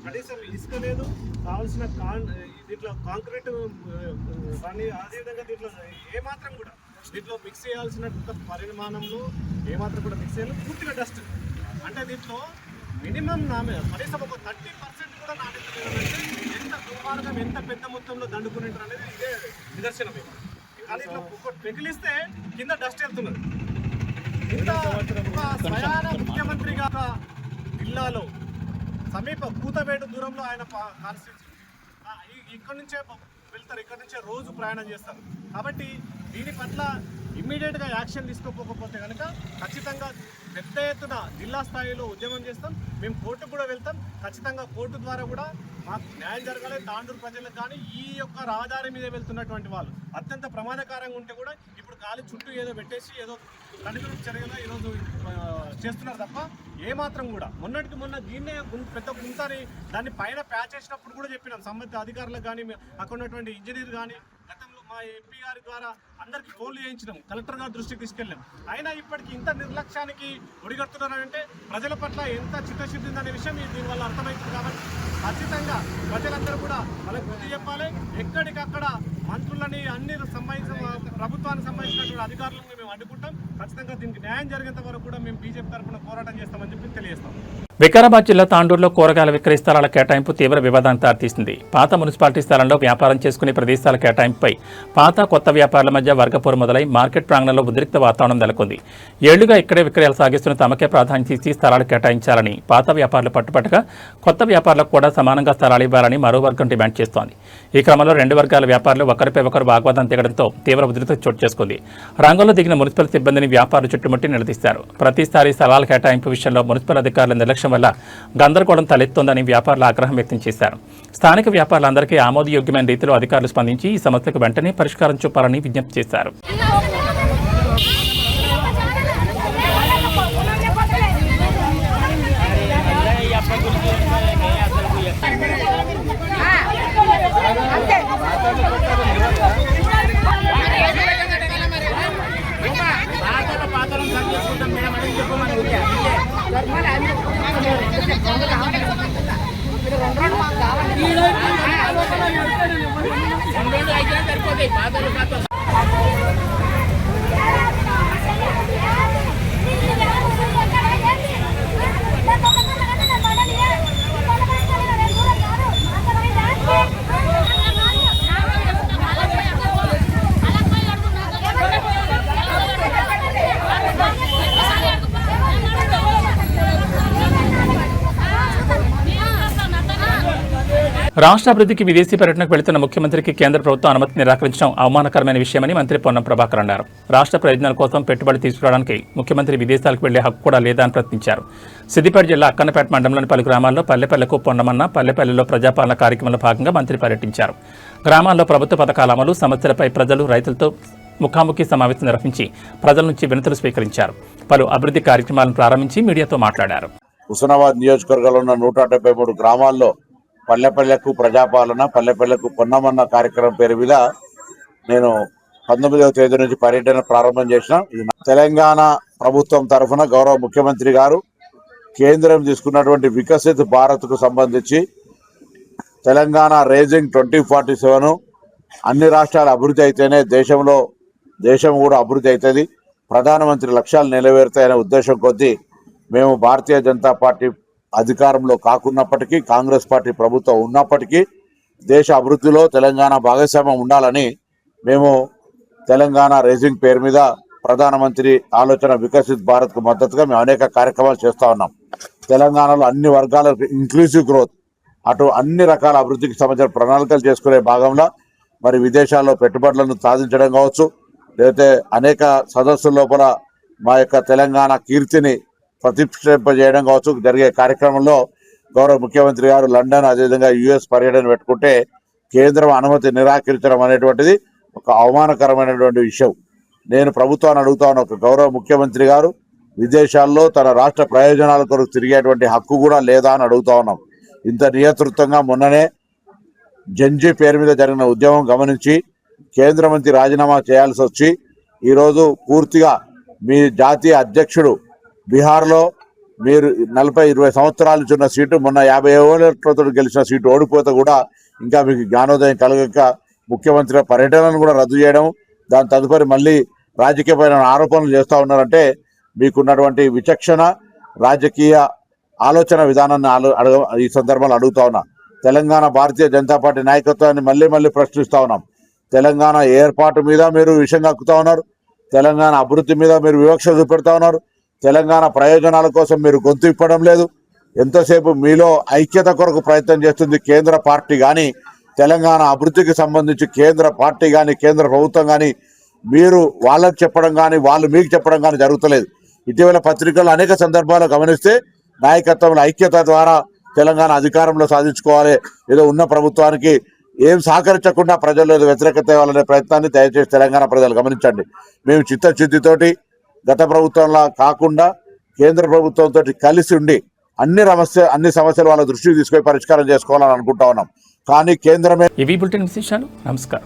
కనీసం ఇసుక లేదు, కావాల్సిన దీంట్లో కాంక్రీట్ పని, అదేవిధంగా దీంట్లో ఏమాత్రం కూడా దీంట్లో మిక్స్ చేయాల్సిన పరిమాణంలో ఏమాత్రం కూడా మిక్స్ చేయాలి. పూర్తిగా డస్ట్ అంటే దీంట్లో మినిమం కనీసం ఒక 30% కూడా నాణ్యత ఎంత దుర్మార్గం, ఎంత పెద్ద మొత్తంలో దండుకునేటారు అనేది ఇదే నిదర్శనమే. కానీ ఇట్లా పెగిలిస్తే కింద డస్ట్ వెళ్తున్నది. ఇంత ఒక స్వయాన ముఖ్యమంత్రిగా జిల్లాలో సమీప కూతవేటు దూరంలో ఆయన కాన్స్టిట్యూన్సీ ఇక్కడి నుంచే వెళ్తారు, ఇక్కడ నుంచే రోజు ప్రయాణం చేస్తారు. కాబట్టి దీని పట్ల ఇమ్మీడియట్గా యాక్షన్ తీసుకోకపోతే కనుక ఖచ్చితంగా పెద్ద ఎత్తున జిల్లా స్థాయిలో ఉద్యమం చేస్తాం. మేము కోర్టుకు కూడా వెళ్తాం. ఖచ్చితంగా కోర్టు ద్వారా కూడా మాకు న్యాయం జరగాలి. తాండూరు ప్రజలకు కానీ ఈ యొక్క రహదారి మీద వెళ్తున్నటువంటి వాళ్ళు అత్యంత ప్రమాదకరంగా ఉంటే కూడా ఇప్పుడు గాలి చుట్టూ ఏదో పెట్టేసి ఏదో కనుగొని చర్యగా ఈరోజు చేస్తున్నారు తప్ప ఏమాత్రం కూడా మొన్నటికి మొన్న దీన్నే పెద్ద గుంతని దాన్ని పైన ప్యాచ్ చేసినప్పుడు కూడా చెప్పినాం సంబంధిత అధికారులకు కానీ అక్కడ ఉన్నటువంటి ఇంజనీర్ కానీ గతంలో మా ఎంపీ గారి ద్వారా అందరికీ ఫోన్లు చేయించినాం, కలెక్టర్ గారి దృష్టికి తీసుకెళ్ళాం. అయినా ఇప్పటికీ ఇంత నిర్లక్ష్యానికి ఒడిగడుతున్నారంటే ప్రజల పట్ల ఎంత చిత్తశుద్ధి ఉందనే విషయం దీనివల్ల అర్థమవుతుంది. కాబట్టి ఖచ్చితంగా ప్రజలందరూ కూడా వాళ్ళకి బుద్ధి చెప్పాలి. ఎక్కడికక్కడ మంత్రులని అన్ని ప్రభుత్వానికి సంబంధించినటువంటి అధికారులను మేము అడ్డుకుంటాం. ఖచ్చితంగా దీనికి న్యాయం జరిగేంత వరకు కూడా మేము బీజేపీ తరఫున పోరాటం చేస్తామని చెప్పి తెలియజేస్తాం. వికారాబాద్ జిల్లా తాండూరులో కూరగాయల విక్రయ స్థలాల కేటాయింపు తీవ్ర వివాదానికి దారితీసింది. పాత మున్సిపాలిటీ స్థలంలో వ్యాపారం చేసుకునే ప్రదేశాల కేటాయింపుపై పాత కొత్త వ్యాపారుల మధ్య వర్గపోరు మొదలై మార్కెట్ ప్రాంగణంలో ఉద్రిక్త వాతావరణం నెలకొంది. ఏళ్లుగా ఇక్కడే విక్రయాలు సాగిస్తున్న తమకే ప్రాధాన్యత ఇచ్చి స్థలాలు కేటాయించాలని పాత వ్యాపారులు పట్టుపట్టగా కొత్త వ్యాపారులకు కూడా సమానంగా స్థలాలు ఇవ్వాలని మరో వర్గం డిమాండ్ చేస్తోంది. ఈ క్రమంలో రెండు వర్గాల వ్యాపారులు ఒకరిపై ఒకరు వాగ్వాదం దిగడంతో తీవ్ర ఉద్రిక్తత చోటు చేసుకుంది. రంగంలో దిగిన మున్సిపల్ సిబ్బందిని వ్యాపారులు చుట్టుముట్టి నిలదీశారు. ప్రతిసారి స్థలాల కేటాయింపు విషయంలో మున్సిపల్ అధికారుల నిర్లక్ష్యం వల్ల గందరగోళం తలెత్తోందని వ్యాపారులు ఆగ్రహం వ్యక్తం చేశారు. స్థానిక వ్యాపారులందరికీ ఆమోదయోగ్యమైన రీతిలో అధికారులు స్పందించి ఈ సమస్యకు వెంటనే పరిష్కారం చూపాలని విజ్ఞప్తి చేశారు. రాష్ట్ర అభివృద్ధికి విదేశీ పర్యటనకు వెళుతున్న ముఖ్యమంత్రికి కేంద్ర ప్రభుత్వం అనుమతి నిరాకరించడం అవమానకరమైన విషయమని మంత్రి పొన్నం ప్రభాకర్ అన్నారు. రాష్ట్ర ప్రయోజనాల కోసం పెట్టుబడి తీసుకురావడానికి ముఖ్యమంత్రి విదేశాలకు వెళ్లే హక్కు కూడా లేదా అని ప్రశ్నించారు. సిద్దిపేట జిల్లా అక్కన్నపేట మండలంలోని పలు గ్రామాల్లో పల్లెపల్లెకు పొన్నమన్న పల్లెపల్లెలో ప్రజాపాలన కార్యక్రమంలో భాగంగా మంత్రి పర్యటించారు. గ్రామాల్లో ప్రభుత్వ పథకాల అమలు సమస్యలపై ప్రజలు రైతులతో ముఖాముఖి సమావేశం నిర్వహించి ప్రజల నుంచి వినతులు స్వీకరించారు. పలు అభివృద్ధి కార్యక్రమాలను ప్రారంభించి మీడియాతో మాట్లాడారు. హుస్నాబాద్ నియోజకవర్గంలో ఉన్న 173 గ్రామాల్లో పల్లెపల్లెకు ప్రజాపాలన పల్లెపల్లెకు పొన్నమన్న కార్యక్రమం పేరు మీద నేను 19వ తేదీ నుంచి పర్యటన ప్రారంభం చేసిన. ఇది తెలంగాణ ప్రభుత్వం తరఫున గౌరవ ముఖ్యమంత్రి గారు కేంద్రం తీసుకున్నటువంటి వికసిత్ భారత్కు సంబంధించి తెలంగాణ రేజింగ్ 2047 అన్ని రాష్ట్రాలు అభివృద్ధి అయితేనే దేశం కూడా అభివృద్ధి అవుతుంది, ప్రధానమంత్రి లక్ష్యాలు నెరవేరుతాయనే ఉద్దేశం కొద్దీ మేము భారతీయ జనతా పార్టీ అధికారంలో కాకున్నప్పటికీ కాంగ్రెస్ పార్టీ ప్రభుత్వం ఉన్నప్పటికీ దేశ అభివృద్ధిలో తెలంగాణ భాగస్వామ్యం ఉండాలని మేము తెలంగాణ రేజింగ్ పేరు మీద ప్రధానమంత్రి ఆలోచన వికసిత్ భారత్కు మద్దతుగా మేము అనేక కార్యక్రమాలు చేస్తూ ఉన్నాం. తెలంగాణలో అన్ని వర్గాలకు ఇంక్లూజివ్ గ్రోత్ అటు అన్ని రకాల అభివృద్ధికి సంబంధించిన ప్రణాళికలు చేసుకునే భాగంలో మరి విదేశాల్లో పెట్టుబడులను సాధించడం కావచ్చు, లేకపోతే అనేక సదస్సుల లోపల మా యొక్క తెలంగాణ కీర్తిని ప్రతిష్ఠింపజేయడం కావచ్చు జరిగే కార్యక్రమంలో గౌరవ ముఖ్యమంత్రి గారు లండన్ అదేవిధంగా యుఎస్ పర్యటన పెట్టుకుంటే కేంద్రం అనుమతి నిరాకరించడం అనేటువంటిది ఒక అవమానకరమైనటువంటి విషయం. నేను ప్రభుత్వాన్ని అడుగుతా ఉన్న ఒక గౌరవ ముఖ్యమంత్రి గారు విదేశాల్లో తన రాష్ట్ర ప్రయోజనాల కొరకు తిరిగేటువంటి హక్కు కూడా లేదా అని అడుగుతా ఉన్నాం. ఇంత నియంతృత్వంగా మొన్ననే జంజీ పేరు మీద జరిగిన ఉద్యమం గమనించి కేంద్ర మంత్రి రాజీనామా చేయాల్సి వచ్చి ఈరోజు పూర్తిగా మీ జాతీయ అధ్యక్షుడు బీహార్లో మీరు 40-20 సంవత్సరాలు ఇచ్చిన సీటు మొన్న 50 ఓట్లతో గెలిచిన సీటు ఓడిపోతే కూడా ఇంకా మీకు జ్ఞానోదయం కలగక ముఖ్యమంత్రి పర్యటనను కూడా రద్దు చేయడం, దాని తదుపరి మళ్ళీ రాజకీయపరమైన ఆరోపణలు చేస్తూ ఉన్నారంటే మీకున్నటువంటి విచక్షణ రాజకీయ ఆలోచన విధానాన్ని ఈ సందర్భంలో అడుగుతా ఉన్నా. తెలంగాణ భారతీయ జనతా పార్టీ నాయకత్వాన్ని మళ్ళీ ప్రశ్నిస్తూ ఉన్నాం. తెలంగాణ ఏర్పాటు మీద మీరు విషయం కక్కుతా ఉన్నారు, తెలంగాణ అభివృద్ధి మీద మీరు వివక్ష చూపెడతా ఉన్నారు, తెలంగాణ ప్రయోజనాల కోసం మీరు గొంతు ఇప్పడం లేదు. ఎంతసేపు మీలో ఐక్యత కొరకు ప్రయత్నం చేస్తుంది కేంద్ర పార్టీ కానీ తెలంగాణ అభివృద్ధికి సంబంధించి కేంద్ర పార్టీ కానీ కేంద్ర ప్రభుత్వం కానీ మీరు వాళ్ళకి చెప్పడం కానీ వాళ్ళు మీకు చెప్పడం కానీ జరుగుతలేదు. ఇటీవల పత్రికల్లో అనేక సందర్భాలు గమనిస్తే నాయకత్వంలో ఐక్యత ద్వారా తెలంగాణ అధికారంలో సాధించుకోవాలి, ఏదో ఉన్న ప్రభుత్వానికి ఏం సహకరించకుండా ప్రజల్లో ఏదో వ్యతిరేకత తేవాలనే ప్రయత్నాన్ని దయచేసి తెలంగాణ ప్రజలు గమనించండి. మేము చిత్తశుద్ధితోటి గత ప్రభుత్వంలా కాకుండా కేంద్ర ప్రభుత్వంతో కలిసి ఉండి అన్ని సమస్యలు వాళ్ళ దృష్టికి తీసుకొని పరిష్కారం చేసుకోవాలని అనుకుంటా ఉన్నాం. కానీ కేంద్రమే ఇవి బులెటిన్ విశేషాలు. నమస్కారం.